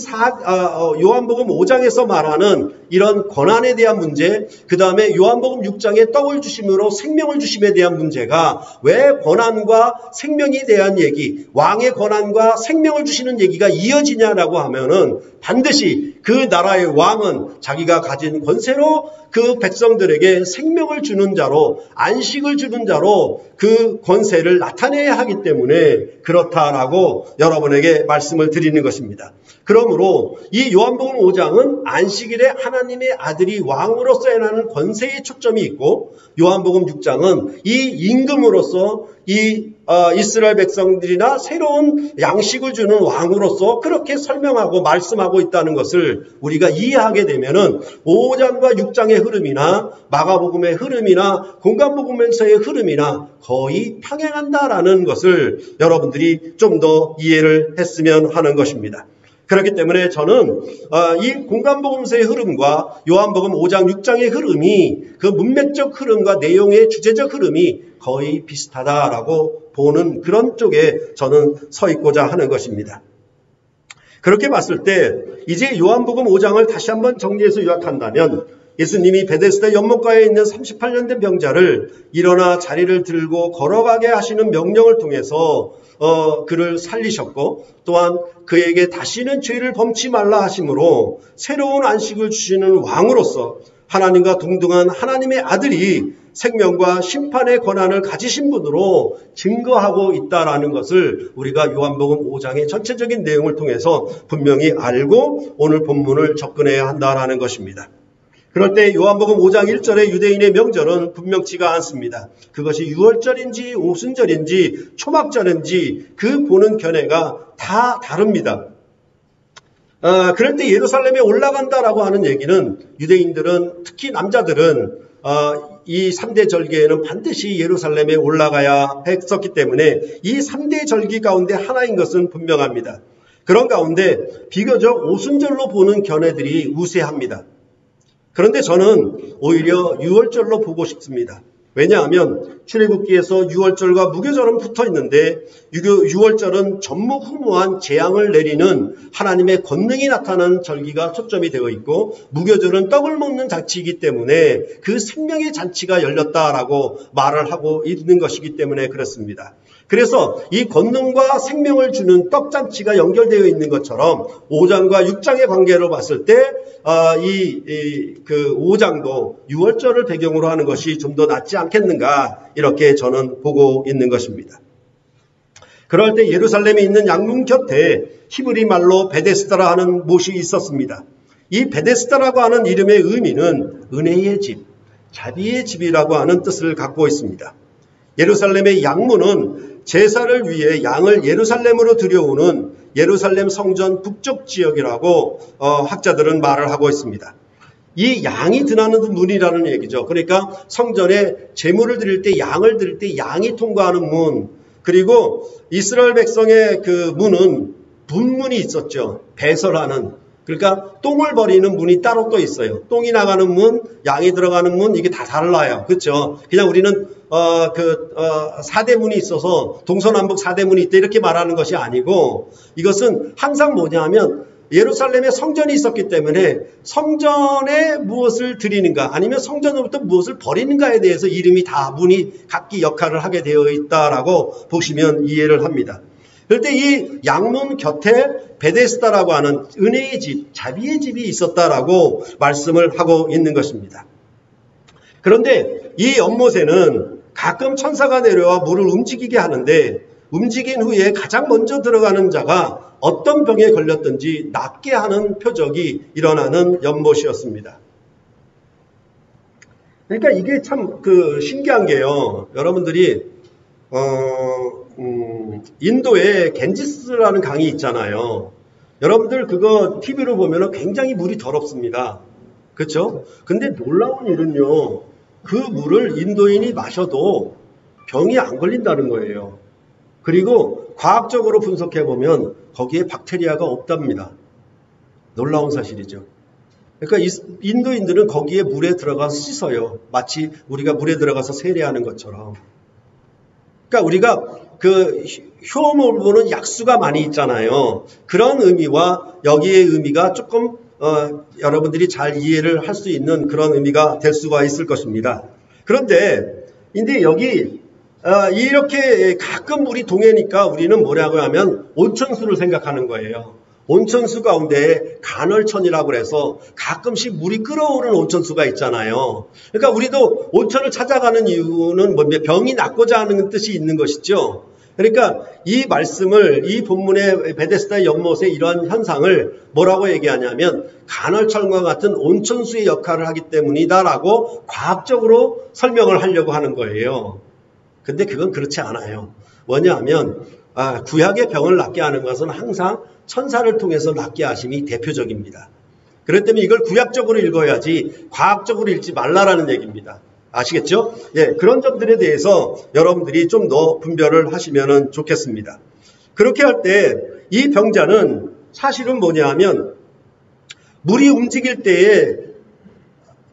요한복음 5장에서 말하는 이런 권한에 대한 문제, 그 다음에 요한복음 6장에 떡을 주심으로 생명을 주심에 대한 문제가 왜 권한과 생명에 대한 얘기, 왕의 권한과 생명을 주시는 얘기가 이어지냐라고 하면은 반드시 그 나라의 왕은 자기가 가진 권세로 그 백성들에게 생명을 주는 자로 안식을 주는 자로 그 권세를 나타내야 하기 때문에 그렇다라고 여러분에게 말씀을 드리는 것입니다. 그러므로 이 요한복음 5장은 안식일에 하나님의 아들이 왕으로서 행하는 권세에 초점이 있고 요한복음 6장은 이 임금으로서 이스라엘 백성들이나 새로운 양식을 주는 왕으로서 그렇게 설명하고 말씀하고 있다는 것을 우리가 이해하게 되면은 5장과 6장의 흐름이나 마가복음의 흐름이나 공관복음서의 흐름이나 거의 평행한다라는 것을 여러분들이 좀 더 이해를 했으면 하는 것입니다. 그렇기 때문에 저는 이 공관복음서의 흐름과 요한복음 5장 6장의 흐름이 그 문맥적 흐름과 내용의 주제적 흐름이 거의 비슷하다라고 보는 그런 쪽에 저는 서 있고자 하는 것입니다. 그렇게 봤을 때 이제 요한복음 5장을 다시 한번 정리해서 요약한다면 예수님이 베데스다 연못가에 있는 38년 된 병자를 일어나 자리를 들고 걸어가게 하시는 명령을 통해서 그를 살리셨고 또한 그에게 다시는 죄를 범치 말라 하심으로 새로운 안식을 주시는 왕으로서 하나님과 동등한 하나님의 아들이 생명과 심판의 권한을 가지신 분으로 증거하고 있다라는 것을 우리가 요한복음 5장의 전체적인 내용을 통해서 분명히 알고 오늘 본문을 접근해야 한다라는 것입니다. 그럴 때 요한복음 5장 1절의 유대인의 명절은 분명치가 않습니다. 그것이 유월절인지 오순절인지 초막절인지 그 보는 견해가 다 다릅니다. 그럴 때 예루살렘에 올라간다라고 하는 얘기는 유대인들은 특히 남자들은 이 3대 절기에는 반드시 예루살렘에 올라가야 했었기 때문에 이 3대 절기 가운데 하나인 것은 분명합니다. 그런 가운데 비교적 오순절로 보는 견해들이 우세합니다. 그런데 저는 오히려 유월절로 보고 싶습니다. 왜냐하면 출애굽기에서 유월절과 무교절은 붙어 있는데 유월절은 전무후무한 재앙을 내리는 하나님의 권능이 나타나는 절기가 초점이 되어 있고 무교절은 떡을 먹는 잔치이기 때문에 그 생명의 잔치가 열렸다라고 말을 하고 있는 것이기 때문에 그렇습니다. 그래서 이 권능과 생명을 주는 떡잔치가 연결되어 있는 것처럼 5장과 6장의 관계로 봤을 때 그 5장도 유월절을 배경으로 하는 것이 좀 더 낫지 않겠는가 이렇게 저는 보고 있는 것입니다. 그럴 때 예루살렘에 있는 양문 곁에 히브리 말로 베데스다라 하는 못이 있었습니다. 이 베데스다라고 하는 이름의 의미는 은혜의 집, 자비의 집이라고 하는 뜻을 갖고 있습니다. 예루살렘의 양문은 제사를 위해 양을 예루살렘으로 들여오는 예루살렘 성전 북쪽 지역이라고 학자들은 말을 하고 있습니다. 이 양이 드나드는 문이라는 얘기죠. 그러니까 성전에 제물을 드릴 때 양을 드릴 때 양이 통과하는 문, 그리고 이스라엘 백성의 그 문은 분문이 있었죠. 배설하는. 그러니까 똥을 버리는 문이 따로 또 있어요. 똥이 나가는 문, 양이 들어가는 문, 이게 다 달라요. 그렇죠? 그냥 우리는 4대 문이 있어서 동서남북 4대 문이 있다 이렇게 말하는 것이 아니고 이것은 항상 뭐냐 하면 예루살렘에 성전이 있었기 때문에 성전에 무엇을 드리는가 아니면 성전으로부터 무엇을 버리는가에 대해서 이름이 다 문이 각기 역할을 하게 되어 있다라고 보시면 이해를 합니다. 그럴 때 이 양문 곁에 베데스다라고 하는 은혜의 집, 자비의 집이 있었다라고 말씀을 하고 있는 것입니다. 그런데 이 연못에는 가끔 천사가 내려와 물을 움직이게 하는데 움직인 후에 가장 먼저 들어가는 자가 어떤 병에 걸렸든지 낫게 하는 표적이 일어나는 연못이었습니다. 그러니까 이게 참 신기한 게요. 여러분들이 인도에 겐지스라는 강이 있잖아요. 여러분들 그거 TV로 보면 굉장히 물이 더럽습니다. 그렇죠? 근데 놀라운 일은요. 그 물을 인도인이 마셔도 병이 안 걸린다는 거예요. 그리고 과학적으로 분석해보면 거기에 박테리아가 없답니다. 놀라운 사실이죠. 그러니까 인도인들은 거기에 물에 들어가서 씻어요. 마치 우리가 물에 들어가서 세례하는 것처럼. 그러니까 우리가 그 효험을 보는 약수가 많이 있잖아요. 그런 의미와 여기의 의미가 조금 여러분들이 잘 이해를 할 수 있는 그런 의미가 될 수가 있을 것입니다. 그런데 여기 이렇게 가끔 물이 동해니까 우리는 뭐라고 하면 온천수를 생각하는 거예요. 온천수 가운데 간헐천이라고 해서 가끔씩 물이 끓어오르는 온천수가 있잖아요. 그러니까 우리도 온천을 찾아가는 이유는 병이 낫고자 하는 뜻이 있는 것이죠. 그러니까 이 말씀을 이 본문의 베데스다 연못의 이러한 현상을 뭐라고 얘기하냐면 간헐천과 같은 온천수의 역할을 하기 때문이다라고 과학적으로 설명을 하려고 하는 거예요. 근데 그건 그렇지 않아요. 뭐냐하면 구약의 병을 낫게 하는 것은 항상 천사를 통해서 낫게 하심이 대표적입니다. 그렇기 때문에 이걸 구약적으로 읽어야지 과학적으로 읽지 말라라는 얘기입니다. 아시겠죠? 예, 그런 점들에 대해서 여러분들이 좀 더 분별을 하시면 좋겠습니다. 그렇게 할 때 이 병자는 사실은 뭐냐 하면 물이 움직일 때에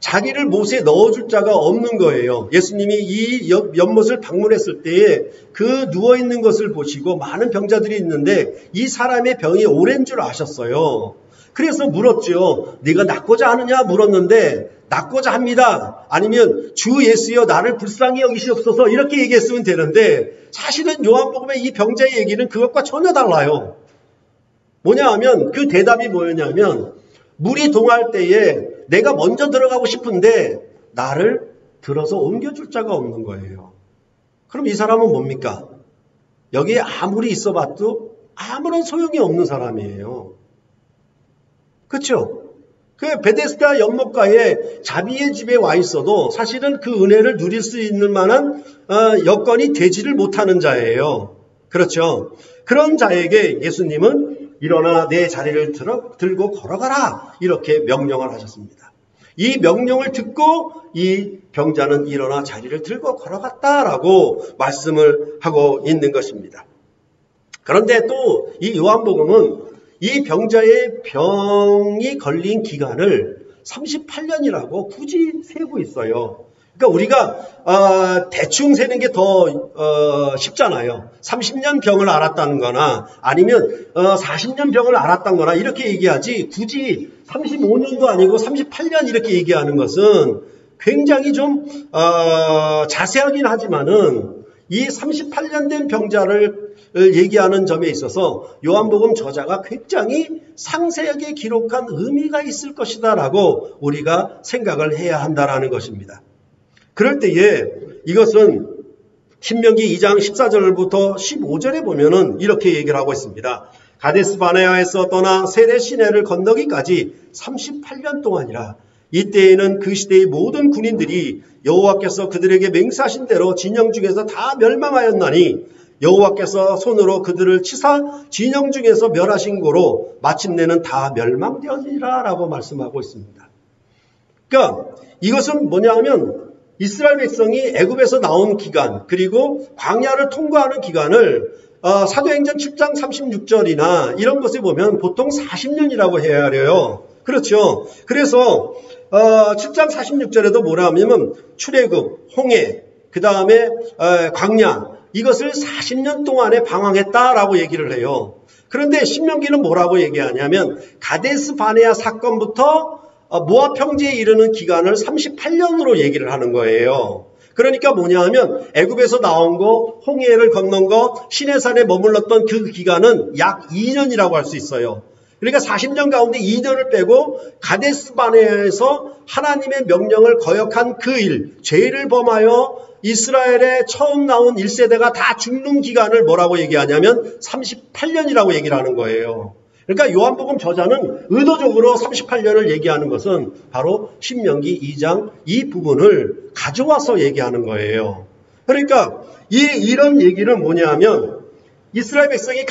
자기를 못에 넣어줄 자가 없는 거예요. 예수님이 이 연못을 방문했을 때에 그 누워있는 것을 보시고 많은 병자들이 있는데 이 사람의 병이 오랜 줄 아셨어요. 그래서 물었죠. 네가 낫고자 하느냐 물었는데 낫고자 합니다. 아니면 주 예수여 나를 불쌍히 여기시옵소서 이렇게 얘기했으면 되는데 사실은 요한복음의 이 병자의 얘기는 그것과 전혀 달라요. 뭐냐 하면 그 대답이 뭐였냐면 물이 동할 때에 내가 먼저 들어가고 싶은데 나를 들어서 옮겨줄 자가 없는 거예요. 그럼 이 사람은 뭡니까? 여기에 아무리 있어봐도 아무런 소용이 없는 사람이에요. 그렇죠? 그 베데스다 연못가에 자비의 집에 와 있어도 사실은 그 은혜를 누릴 수 있는 만한 여건이 되지를 못하는 자예요. 그렇죠. 그런 자에게 예수님은 일어나 내 자리를 들고 걸어가라 이렇게 명령을 하셨습니다. 이 명령을 듣고 이 병자는 일어나 자리를 들고 걸어갔다라고 말씀을 하고 있는 것입니다. 그런데 또 이 요한복음은 이 병자의 병이 걸린 기간을 38년이라고 굳이 세고 있어요. 그러니까 우리가 대충 세는 게 더 쉽잖아요. 30년 병을 앓았다는 거나 아니면 40년 병을 앓았다는 거나 이렇게 얘기하지 굳이 35년도 아니고 38년 이렇게 얘기하는 것은 굉장히 좀 자세하긴 하지만은 이 38년 된 병자를 얘기하는 점에 있어서 요한복음 저자가 굉장히 상세하게 기록한 의미가 있을 것이다 라고 우리가 생각을 해야 한다라는 것입니다. 그럴 때에 이것은 신명기 2장 14절부터 15절에 보면은 이렇게 얘기를 하고 있습니다. 가데스 바네아에서 떠나 세례 시내를 건너기까지 38년 동안이라. 이때에는 그 시대의 모든 군인들이 여호와께서 그들에게 맹세하신 대로 진영 중에서 다 멸망하였나니 여호와께서 손으로 그들을 치사 진영 중에서 멸하신 고로 마침내는 다 멸망되었느니라 라고 말씀하고 있습니다. 그러니까 이것은 뭐냐 하면 이스라엘 백성이 애굽에서 나온 기간 그리고 광야를 통과하는 기간을 사도행전 7장 36절이나 이런 것에 보면 보통 40년이라고 해야 하려요. 그렇죠. 그래서 7장 46절에도 뭐라 하냐면 출애굽, 홍해, 그 다음에 광야 이것을 40년 동안에 방황했다라고 얘기를 해요. 그런데 신명기는 뭐라고 얘기하냐면 가데스 바네아 사건부터 모압 평지에 이르는 기간을 38년으로 얘기를 하는 거예요. 그러니까 뭐냐 하면 애굽에서 나온 거, 홍해를 건넌 거, 시내산에 머물렀던 그 기간은 약 2년이라고 할 수 있어요. 그러니까 40년 가운데 2년을 빼고 가데스 바네아에서 하나님의 명령을 거역한 그 일, 죄를 범하여 이스라엘에 처음 나온 1세대가 다 죽는 기간을 뭐라고 얘기하냐면 38년이라고 얘기를 하는 거예요. 그러니까 요한복음 저자는 의도적으로 38년을 얘기하는 것은 바로 신명기 2장 이 부분을 가져와서 얘기하는 거예요. 그러니까 이런 얘기는 뭐냐면 이스라엘 백성이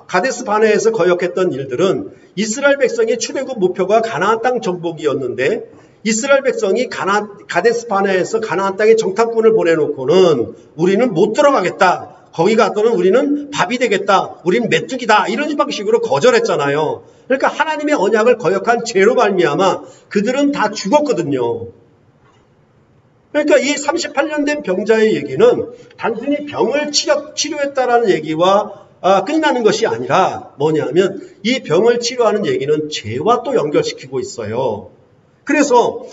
가데스 바네아에서 거역했던 일들은 이스라엘 백성의 출애굽 목표가 가나안 땅 정복이었는데 이스라엘 백성이 가데스 바네아에서 가나안 땅에 정탐꾼을 보내놓고는 우리는 못 들어가겠다. 거기 가서는 우리는 밥이 되겠다. 우리는 메뚜기다. 이런 방식으로 거절했잖아요. 그러니까 하나님의 언약을 거역한 죄로 말미암아 그들은 다 죽었거든요. 그러니까 이 38년 된 병자의 얘기는 단순히 병을 치료했다라는 얘기와 끝나는 것이 아니라 뭐냐면 이 병을 치료하는 얘기는 죄와 또 연결시키고 있어요. 그래서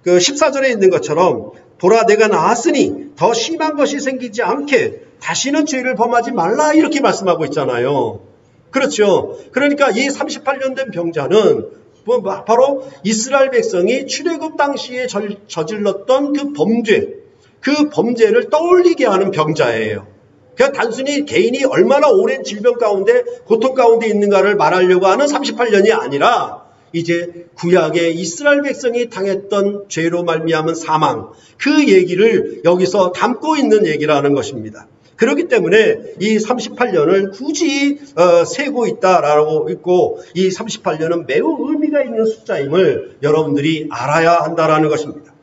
14절에 있는 것처럼 보라 내가 나았으니 더 심한 것이 생기지 않게 다시는 죄를 범하지 말라 이렇게 말씀하고 있잖아요. 그렇죠. 그러니까 이 38년 된 병자는 바로 이스라엘 백성이 출애굽 당시에 저질렀던 그 범죄를 떠올리게 하는 병자예요. 그냥 단순히 개인이 얼마나 오랜 질병 가운데 고통 가운데 있는가를 말하려고 하는 38년이 아니라 이제 구약의 이스라엘 백성이 당했던 죄로 말미암은 사망 그 얘기를 여기서 담고 있는 얘기라는 것입니다. 그렇기 때문에 이 38년을 굳이 세고 있다라고 있고 이 38년은 매우 의미가 있는 숫자임을 여러분들이 알아야 한다라는 것입니다.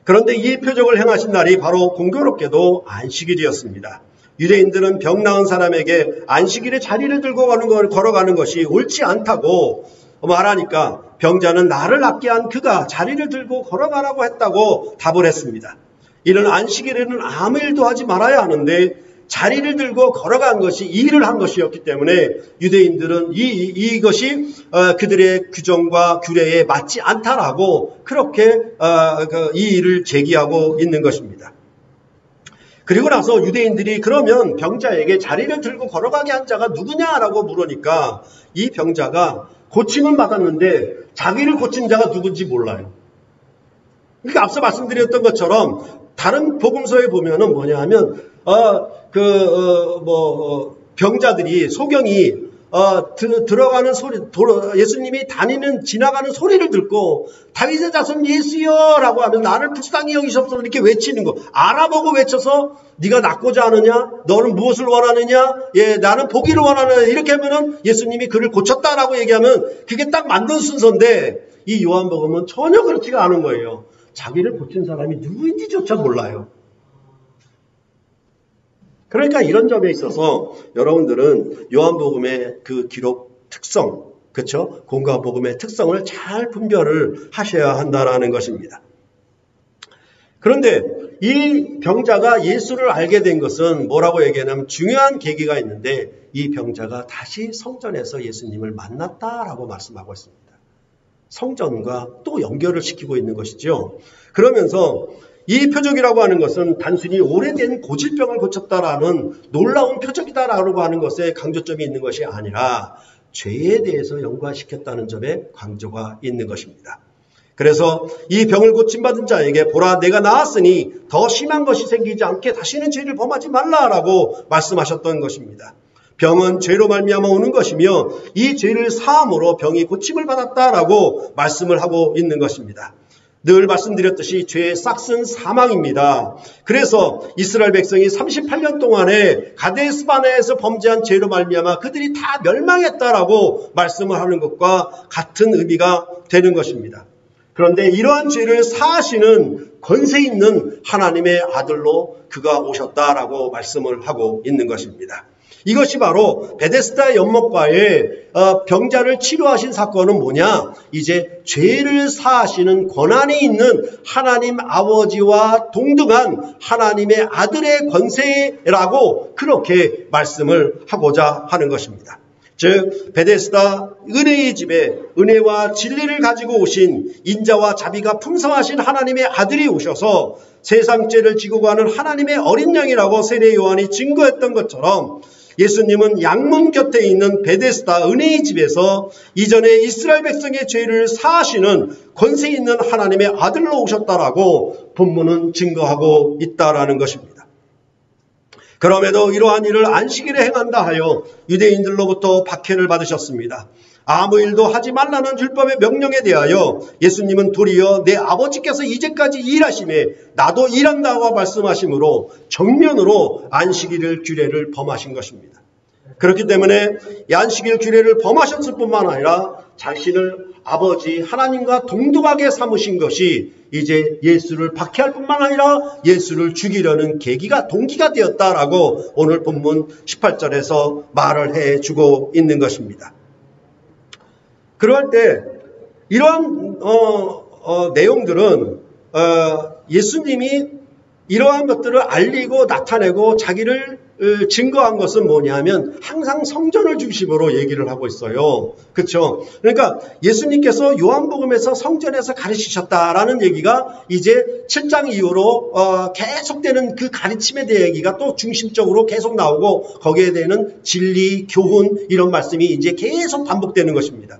그런데 이 표적을 행하신 날이 바로 공교롭게도 안식일이었습니다. 유대인들은 병 나은 사람에게 안식일에 자리를 들고 걸어가는 것이 옳지 않다고 말하니까 병자는 나를 낫게 한 그가 자리를 들고 걸어가라고 했다고 답을 했습니다. 이런 안식일에는 아무 일도 하지 말아야 하는데 자리를 들고 걸어간 것이 일을 한 것이었기 때문에 유대인들은 이것이 그들의 규정과 규례에 맞지 않다라고 그렇게 이 일을 제기하고 있는 것입니다. 그리고 나서 유대인들이 그러면 병자에게 자리를 들고 걸어가게 한 자가 누구냐라고 물으니까 이 병자가 고침은 받았는데 자기를 고친 자가 누군지 몰라요. 그러니까 앞서 말씀드렸던 것처럼 다른 복음서에 보면은 뭐냐 하면 병자들이 소경이 들어가는 소리, 예수님이 지나가는 소리를 듣고 다윗의 자손 예수여 라고 하면 나를 불쌍히 여기시옵소서 이렇게 외치는 거. 알아보고 외쳐서 네가 낫고자 하느냐? 너는 무엇을 원하느냐? 예, 나는 보기를 원하느냐? 이렇게 하면은 예수님이 그를 고쳤다라고 얘기하면 그게 딱 맞는 순서인데 이 요한복음은 전혀 그렇지가 않은 거예요. 자기를 고친 사람이 누구인지조차 몰라요. 그러니까 이런 점에 있어서 여러분들은 요한복음의 그 기록 특성, 그렇죠? 공과 복음의 특성을 잘 분별을 하셔야 한다는 것입니다. 그런데 이 병자가 예수를 알게 된 것은 뭐라고 얘기하냐면 중요한 계기가 있는데 이 병자가 다시 성전에서 예수님을 만났다라고 말씀하고 있습니다. 성전과 또 연결을 시키고 있는 것이죠. 그러면서 이 표적이라고 하는 것은 단순히 오래된 고질병을 고쳤다라는 놀라운 표적이다라고 하는 것에 강조점이 있는 것이 아니라 죄에 대해서 연관시켰다는 점에 강조가 있는 것입니다. 그래서 이 병을 고침받은 자에게 보라 내가 나았으니 더 심한 것이 생기지 않게 다시는 죄를 범하지 말라라고 말씀하셨던 것입니다. 병은 죄로 말미암아 오는 것이며 이 죄를 사함으로 병이 고침을 받았다라고 말씀을 하고 있는 것입니다. 늘 말씀드렸듯이 죄의 싹은 사망입니다. 그래서 이스라엘 백성이 38년 동안에 가데스 바네아에서 범죄한 죄로 말미암아 그들이 다 멸망했다라고 말씀을 하는 것과 같은 의미가 되는 것입니다. 그런데 이러한 죄를 사하시는 권세 있는 하나님의 아들로 그가 오셨다라고 말씀을 하고 있는 것입니다. 이것이 바로 베데스다 연못가의 병자를 치료하신 사건은 뭐냐? 이제 죄를 사하시는 권한이 있는 하나님 아버지와 동등한 하나님의 아들의 권세라고 그렇게 말씀을 하고자 하는 것입니다. 즉 베데스다 은혜의 집에 은혜와 진리를 가지고 오신 인자와 자비가 풍성하신 하나님의 아들이 오셔서 세상 죄를 지고 가는 하나님의 어린 양이라고 세례 요한이 증거했던 것처럼 예수님은 양문 곁에 있는 베데스다 은혜의 집에서 이전에 이스라엘 백성의 죄를 사하시는 권세 있는 하나님의 아들로 오셨다라고 본문은 증거하고 있다라는 것입니다. 그럼에도 이러한 일을 안식일에 행한다 하여 유대인들로부터 박해를 받으셨습니다. 아무 일도 하지 말라는 율법의 명령에 대하여 예수님은 도리어 내 아버지께서 이제까지 일하심에 나도 일한다고 말씀하시므로 정면으로 안식일 규례를 범하신 것입니다. 그렇기 때문에 이 안식일 규례를 범하셨을 뿐만 아니라 자신을 아버지 하나님과 동등하게 삼으신 것이 이제 예수를 박해할 뿐만 아니라 예수를 죽이려는 동기가 되었다라고 오늘 본문 18절에서 말을 해주고 있는 것입니다. 그럴 때 이러한 내용들은 예수님이 이러한 것들을 알리고 나타내고 자기를 증거한 것은 뭐냐면 항상 성전을 중심으로 얘기를 하고 있어요. 그렇죠? 그러니까 예수님께서 요한복음에서 성전에서 가르치셨다라는 얘기가 이제 7장 이후로 계속되는 그 가르침에 대한 얘기가 또 중심적으로 계속 나오고 거기에 대한 진리, 교훈 이런 말씀이 이제 계속 반복되는 것입니다.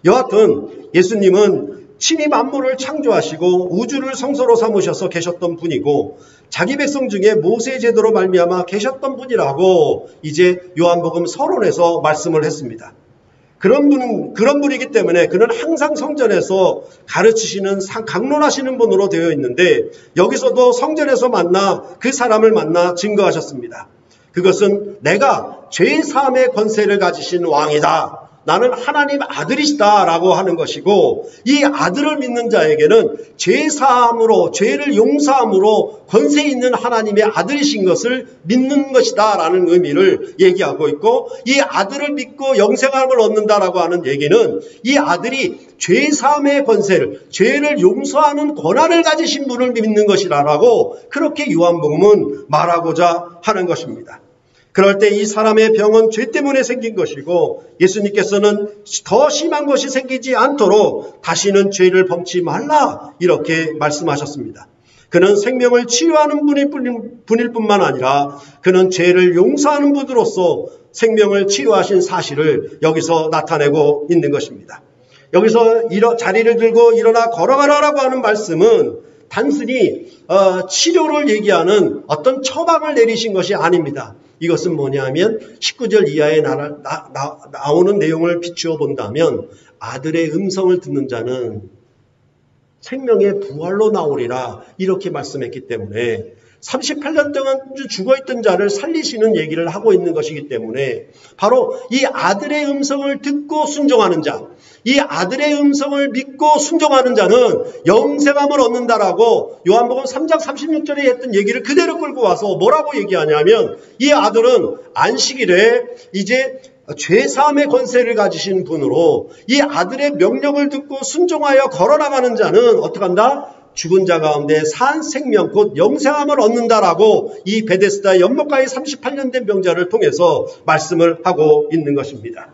여하튼 예수님은 친히 만물을 창조하시고 우주를 성소로 삼으셔서 계셨던 분이고 자기 백성 중에 모세 제도로 말미암아 계셨던 분이라고 이제 요한복음 서론에서 말씀을 했습니다. 그런 분이기 때문에 그는 항상 성전에서 가르치시는 강론하시는 분으로 되어 있는데 여기서도 성전에서 만나 그 사람을 만나 증거하셨습니다. 그것은 내가 죄 사함의 권세를 가지신 왕이다. 나는 하나님 아들이시다라고 하는 것이고 이 아들을 믿는 자에게는 죄사함으로 죄를 용서함으로 권세 있는 하나님의 아들이신 것을 믿는 것이다라는 의미를 얘기하고 있고 이 아들을 믿고 영생함을 얻는다라고 하는 얘기는 이 아들이 죄사함의 권세를 죄를 용서하는 권한을 가지신 분을 믿는 것이라고 그렇게 요한복음은 말하고자 하는 것입니다. 그럴 때 이 사람의 병은 죄 때문에 생긴 것이고 예수님께서는 더 심한 것이 생기지 않도록 다시는 죄를 범치 말라 이렇게 말씀하셨습니다. 그는 생명을 치유하는 분일 뿐만 아니라 그는 죄를 용서하는 분으로서 생명을 치유하신 사실을 여기서 나타내고 있는 것입니다. 여기서 자리를 들고 일어나 걸어가라라고 하는 말씀은 단순히 치료를 얘기하는 어떤 처방을 내리신 것이 아닙니다. 이것은 뭐냐면 19절 이하에 나오는 내용을 비추어 본다면 아들의 음성을 듣는 자는 생명의 부활로 나오리라 이렇게 말씀했기 때문에 38년 동안 죽어있던 자를 살리시는 얘기를 하고 있는 것이기 때문에 바로 이 아들의 음성을 듣고 순종하는 자, 이 아들의 음성을 믿고 순종하는 자는 영생함을 얻는다라고 요한복음 3장 36절에 했던 얘기를 그대로 끌고 와서 뭐라고 얘기하냐면 이 아들은 안식일에 이제 죄사함의 권세를 가지신 분으로 이 아들의 명령을 듣고 순종하여 걸어나가는 자는 어떻게 한다? 죽은 자 가운데 산 생명 곧 영생함을 얻는다라고 이 베데스다 연못가의 38년 된 병자를 통해서 말씀을 하고 있는 것입니다.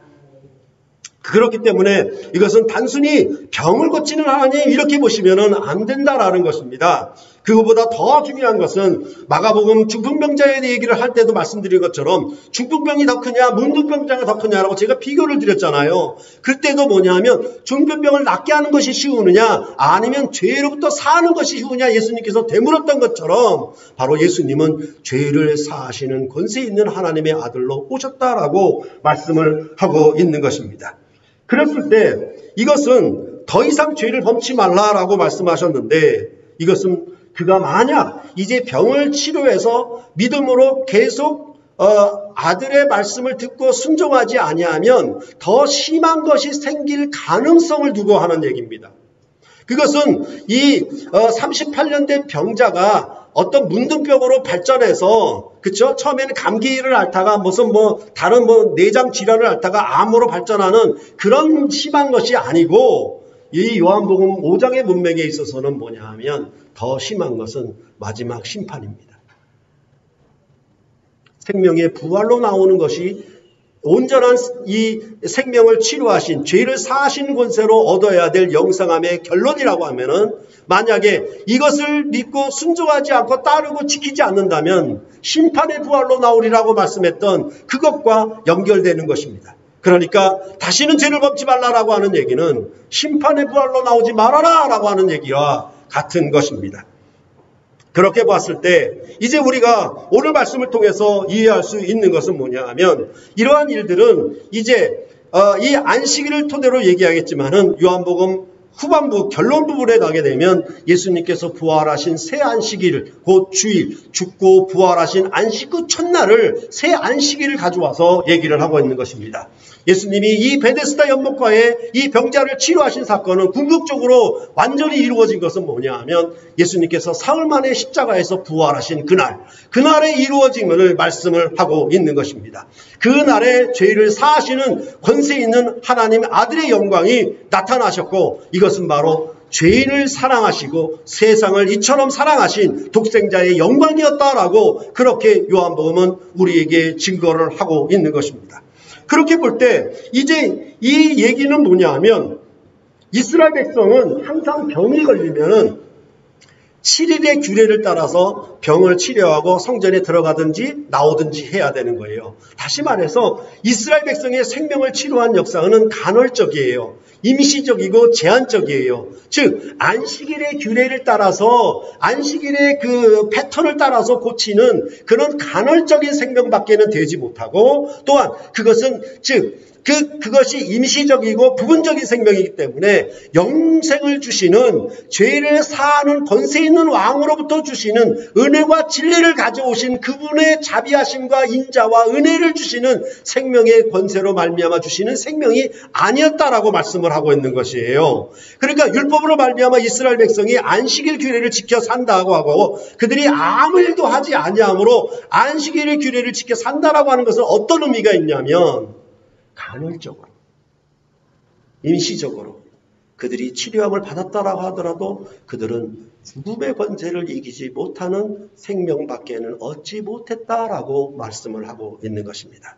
그렇기 때문에 이것은 단순히 병을 고치는 하나님 이렇게 보시면 안 된다라는 것입니다. 그것보다 더 중요한 것은 마가복음 중풍병자에 대해 얘기를 할 때도 말씀드린 것처럼 중풍병이 더 크냐 문둥병자가 더 크냐라고 제가 비교를 드렸잖아요. 그때도 뭐냐면 중풍병을 낫게 하는 것이 쉬우느냐 아니면 죄로부터 사는 것이 쉬우냐 예수님께서 되물었던 것처럼 바로 예수님은 죄를 사하시는 권세 있는 하나님의 아들로 오셨다라고 말씀을 하고 있는 것입니다. 그랬을 때 이것은 더 이상 죄를 범치 말라라고 말씀하셨는데 이것은 그가 만약 이제 병을 치료해서 믿음으로 계속 아들의 말씀을 듣고 순종하지 아니하면 더 심한 것이 생길 가능성을 두고 하는 얘기입니다. 그것은 이 38년 된 병자가 어떤 문둥병으로 발전해서 그쵸? 처음에는 감기를 앓다가 무슨 다른 내장 질환을 앓다가 암으로 발전하는 그런 심한 것이 아니고 이 요한복음 5장의 문맥에 있어서는 뭐냐 하면 더 심한 것은 마지막 심판입니다. 생명의 부활로 나오는 것이 온전한 이 생명을 치료하신 죄를 사하신 권세로 얻어야 될 영생함의 결론이라고 하면은 만약에 이것을 믿고 순종하지 않고 따르고 지키지 않는다면 심판의 부활로 나오리라고 말씀했던 그것과 연결되는 것입니다. 그러니까 다시는 죄를 범치 말라라고 하는 얘기는 심판의 부활로 나오지 말아라 라고 하는 얘기와 같은 것입니다. 그렇게 봤을 때 이제 우리가 오늘 말씀을 통해서 이해할 수 있는 것은 뭐냐 하면 이러한 일들은 이제 이 안식일을 토대로 얘기하겠지만은 요한복음 후반부 결론 부분에 가게 되면 예수님께서 부활하신 새 안식일 곧 주일 죽고 부활하신 안식 그 첫날을 새 안식일을 가져와서 얘기를 하고 있는 것입니다. 예수님이 이 베데스다 연못가에 이 병자를 치료하신 사건은 궁극적으로 완전히 이루어진 것은 뭐냐 하면 예수님께서 사흘 만에 십자가에서 부활하신 그날에 이루어짐을 말씀을 하고 있는 것입니다. 그날에 죄를 사하시는 권세 있는 하나님 아들의 영광이 나타나셨고 이것은 바로 죄인을 사랑하시고 세상을 이처럼 사랑하신 독생자의 영광이었다라고 그렇게 요한복음은 우리에게 증거를 하고 있는 것입니다. 그렇게 볼 때 이제 이 얘기는 뭐냐 하면 이스라엘 백성은 항상 병이 걸리면은 7일의 규례를 따라서 병을 치료하고 성전에 들어가든지 나오든지 해야 되는 거예요. 다시 말해서 이스라엘 백성의 생명을 치료한 역사는 간헐적이에요. 임시적이고 제한적이에요. 즉 안식일의 규례를 따라서 안식일의 그 패턴을 따라서 고치는 그런 간헐적인 생명밖에는 되지 못하고 또한 그것은 그것이 임시적이고 부분적인 생명이기 때문에 영생을 주시는 죄를 사하는 권세 있는 왕으로부터 주시는 은혜와 진리를 가져오신 그분의 자비하심과 인자와 은혜를 주시는 생명의 권세로 말미암아 주시는 생명이 아니었다라고 말씀을 하고 있는 것이에요. 그러니까 율법으로 말미암아 이스라엘 백성이 안식일 규례를 지켜 산다고 하고 그들이 아무 일도 하지 아니하므로 안식일의 규례를 지켜 산다라고 하는 것은 어떤 의미가 있냐면 간헐적으로, 임시적으로 그들이 치료함을 받았다라고 하더라도 그들은 죽음의 권세를 이기지 못하는 생명밖에는 얻지 못했다라고 말씀을 하고 있는 것입니다.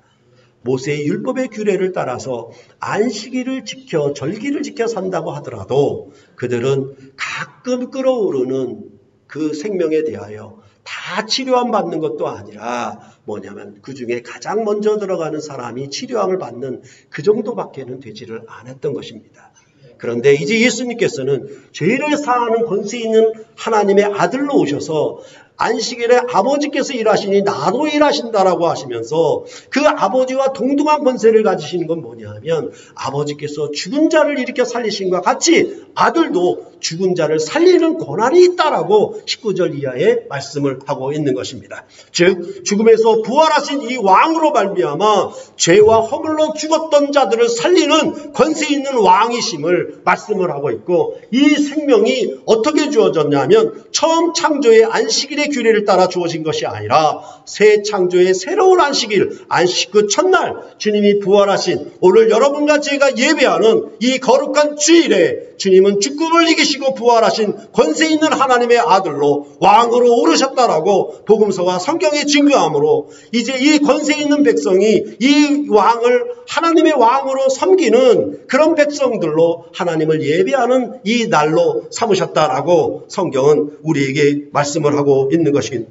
모세의 율법의 규례를 따라서 안식일을 지켜 절기를 지켜 산다고 하더라도 그들은 가끔 끌어오르는 그 생명에 대하여 다 치료함 받는 것도 아니라 뭐냐면 그 중에 가장 먼저 들어가는 사람이 치료함을 받는 그 정도밖에는 되지를 않았던 것입니다. 그런데 이제 예수님께서는 죄를 사하는 권세 있는 하나님의 아들로 오셔서 안식일에 아버지께서 일하시니 나도 일하신다라고 하시면서 그 아버지와 동등한 권세를 가지시는 건 뭐냐 하면 아버지께서 죽은 자를 일으켜 살리신 것과 같이 아들도 죽은 자를 살리는 권한이 있다라고 19절 이하에 말씀을 하고 있는 것입니다. 즉 죽음에서 부활하신 이 왕으로 말미암아 죄와 허물로 죽었던 자들을 살리는 권세 있는 왕이심을 말씀을 하고 있고, 이 생명이 어떻게 주어졌냐 하면 처음 창조의 안식일의 규례를 따라 주어진 것이 아니라 새 창조의 새로운 안식일, 안식 그 첫날 주님이 부활하신 오늘 여러분과 제가 예배하는 이 거룩한 주일에 주님은 죽음을 이기시고 부활하신 권세 있는 하나님의 아들로 왕으로 오르셨다라고 복음서와 성경이 증거하므로 이제 이 권세 있는 백성이 이 왕을 하나님의 왕으로 섬기는 그런 백성들로 하나님을 예배하는 이 날로 삼으셨다라고 성경은 우리에게 말씀을 하고 있는 것입니다.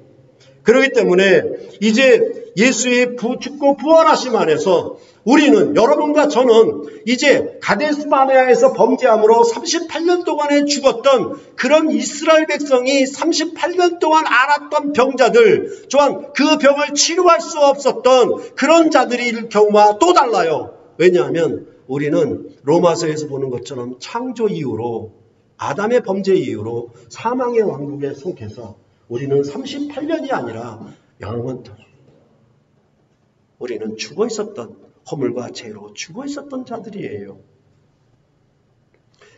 그렇기 때문에 이제 예수의 죽고 부활하심 안에서 우리는, 여러분과 저는 이제 가데스 바네아에서 범죄함으로 38년 동안에 죽었던 그런 이스라엘 백성이 38년 동안 앓았던 병자들, 또한 그 병을 치료할 수 없었던 그런 자들의 경우와 또 달라요. 왜냐하면 우리는 로마서에서 보는 것처럼 창조 이후로, 아담의 범죄 이후로 사망의 왕국에 속해서 우리는 38년이 아니라 영원토록 우리는 죽어 있었던, 허물과 죄로 죽어 있었던 자들이에요.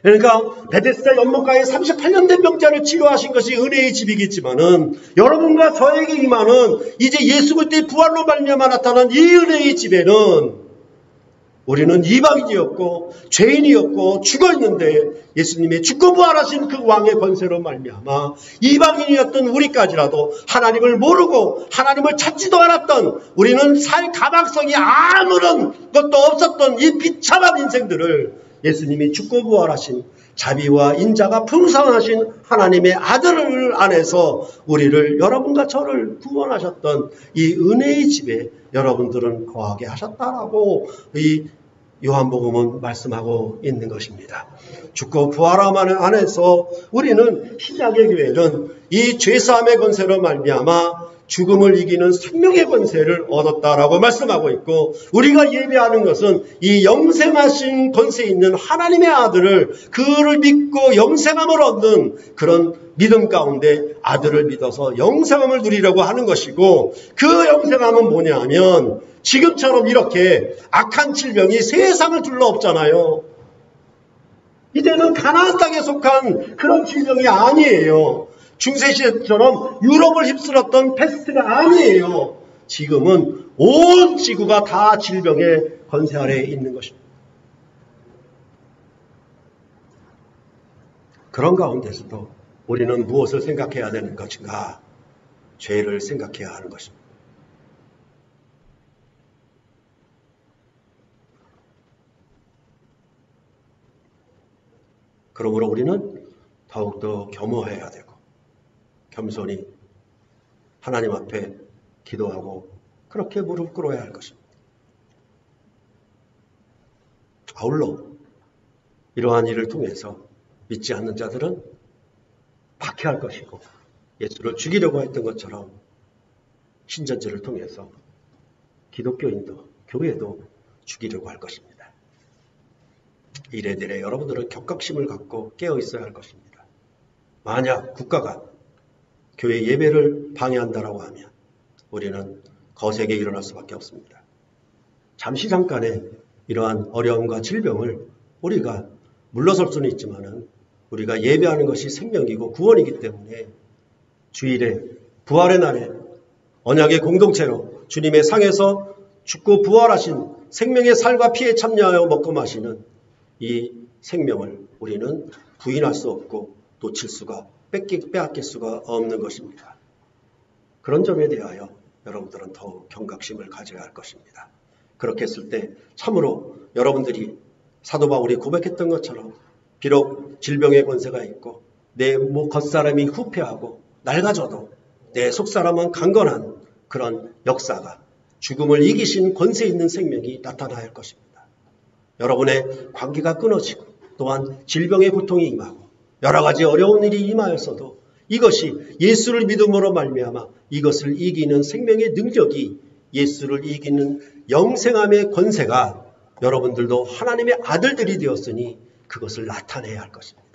그러니까 베데스다 연못가에 38년 된 병자를 치료하신 것이 은혜의 집이겠지만은 여러분과 저에게 임하는 이제 예수 그리스도의 부활로 말미암아 나타난 이 은혜의 집에는 우리는 이방인이었고 죄인이었고 죽어 있는데 예수님의 죽고 부활하신 그 왕의 권세로 말미암아 이방인이었던 우리까지라도 하나님을 모르고 하나님을 찾지도 않았던, 우리는 살 가망성이 아무런 것도 없었던 이 비참한 인생들을 예수님이 죽고 부활하신 자비와 인자가 풍성하신 하나님의 아들 안에서 우리를, 여러분과 저를 구원하셨던 이 은혜의 집에 여러분들은 거하게 하셨다라고 이 요한복음은 말씀하고 있는 것입니다. 죽고 부활함 안에서 우리는 신약의 교회는 이 죄사함의 권세로 말미암아 죽음을 이기는 생명의 권세를 얻었다라고 말씀하고 있고, 우리가 예배하는 것은 이 영생하신 권세 있는 하나님의 아들을, 그를 믿고 영생함을 얻는 그런 믿음 가운데 아들을 믿어서 영생함을 누리려고 하는 것이고, 그 영생함은 뭐냐 하면 지금처럼 이렇게 악한 질병이 세상을 둘러엎잖아요. 이제는 가나안 땅에 속한 그런 질병이 아니에요. 중세시대처럼 유럽을 휩쓸었던 패스트가 아니에요. 지금은 온 지구가 다 질병의 권세 아래에 있는 것입니다. 그런 가운데서도 우리는 무엇을 생각해야 되는 것인가? 죄를 생각해야 하는 것입니다. 그러므로 우리는 더욱더 겸허해야 되고 겸손히 하나님 앞에 기도하고 그렇게 무릎 꿇어야 할 것입니다. 아울러 이러한 일을 통해서 믿지 않는 자들은 박해할 것이고, 예수를 죽이려고 했던 것처럼 신전제를 통해서 기독교인도 교회도 죽이려고 할 것입니다. 이래저래 여러분들은 격각심을 갖고 깨어 있어야 할 것입니다. 만약 국가가 교회 예배를 방해한다라고 하면 우리는 거세게 일어날 수밖에 없습니다. 잠시 잠깐의 이러한 어려움과 질병을 우리가 물러설 수는 있지만은 우리가 예배하는 것이 생명이고 구원이기 때문에 주일에, 부활의 날에 언약의 공동체로 주님의 상에서 죽고 부활하신 생명의 살과 피에 참여하여 먹고 마시는 이 생명을 우리는 부인할 수 없고 놓칠 수가, 빼앗길 수가 없는 것입니다. 그런 점에 대하여 여러분들은 더욱 경각심을 가져야 할 것입니다. 그렇게 했을 때 참으로 여러분들이 사도 바울이 고백했던 것처럼 비록 질병의 권세가 있고 내 겉사람이 후패하고 낡아져도 내 속사람은 강건한 그런 역사가, 죽음을 이기신 권세 있는 생명이 나타나야 할 것입니다. 여러분의 관계가 끊어지고 또한 질병의 고통이 임하고 여러 가지 어려운 일이 임하였어도 이것이 예수를 믿음으로 말미암아 이것을 이기는 생명의 능력이 예수를 이기는 영생함의 권세가 여러분들도 하나님의 아들들이 되었으니 그것을 나타내야 할 것입니다.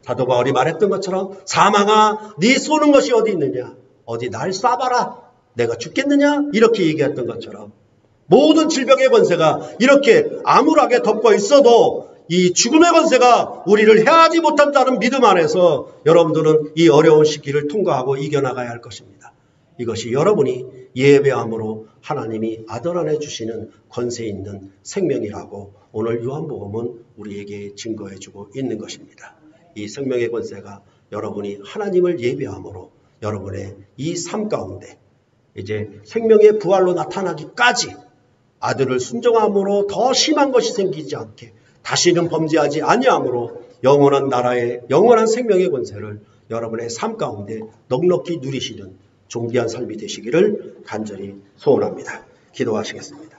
사도 바울이 말했던 것처럼 사망아 네 쏘는 것이 어디 있느냐 어디 날 쏴봐라 내가 죽겠느냐 이렇게 얘기했던 것처럼 모든 질병의 권세가 이렇게 암울하게 덮고 있어도 이 죽음의 권세가 우리를 해하지 못한다는 믿음 안에서 여러분들은 이 어려운 시기를 통과하고 이겨나가야 할 것입니다. 이것이 여러분이 예배함으로 하나님이 아들 안에 주시는 권세 있는 생명이라고 오늘 요한복음은 우리에게 증거해주고 있는 것입니다. 이 생명의 권세가 여러분이 하나님을 예배함으로 여러분의 이 삶 가운데 이제 생명의 부활로 나타나기까지 아들을 순종함으로 더 심한 것이 생기지 않게 다시는 범죄하지 아니함으로 영원한 나라의 영원한 생명의 권세를 여러분의 삶 가운데 넉넉히 누리시는 존귀한 삶이 되시기를 간절히 소원합니다. 기도하시겠습니다.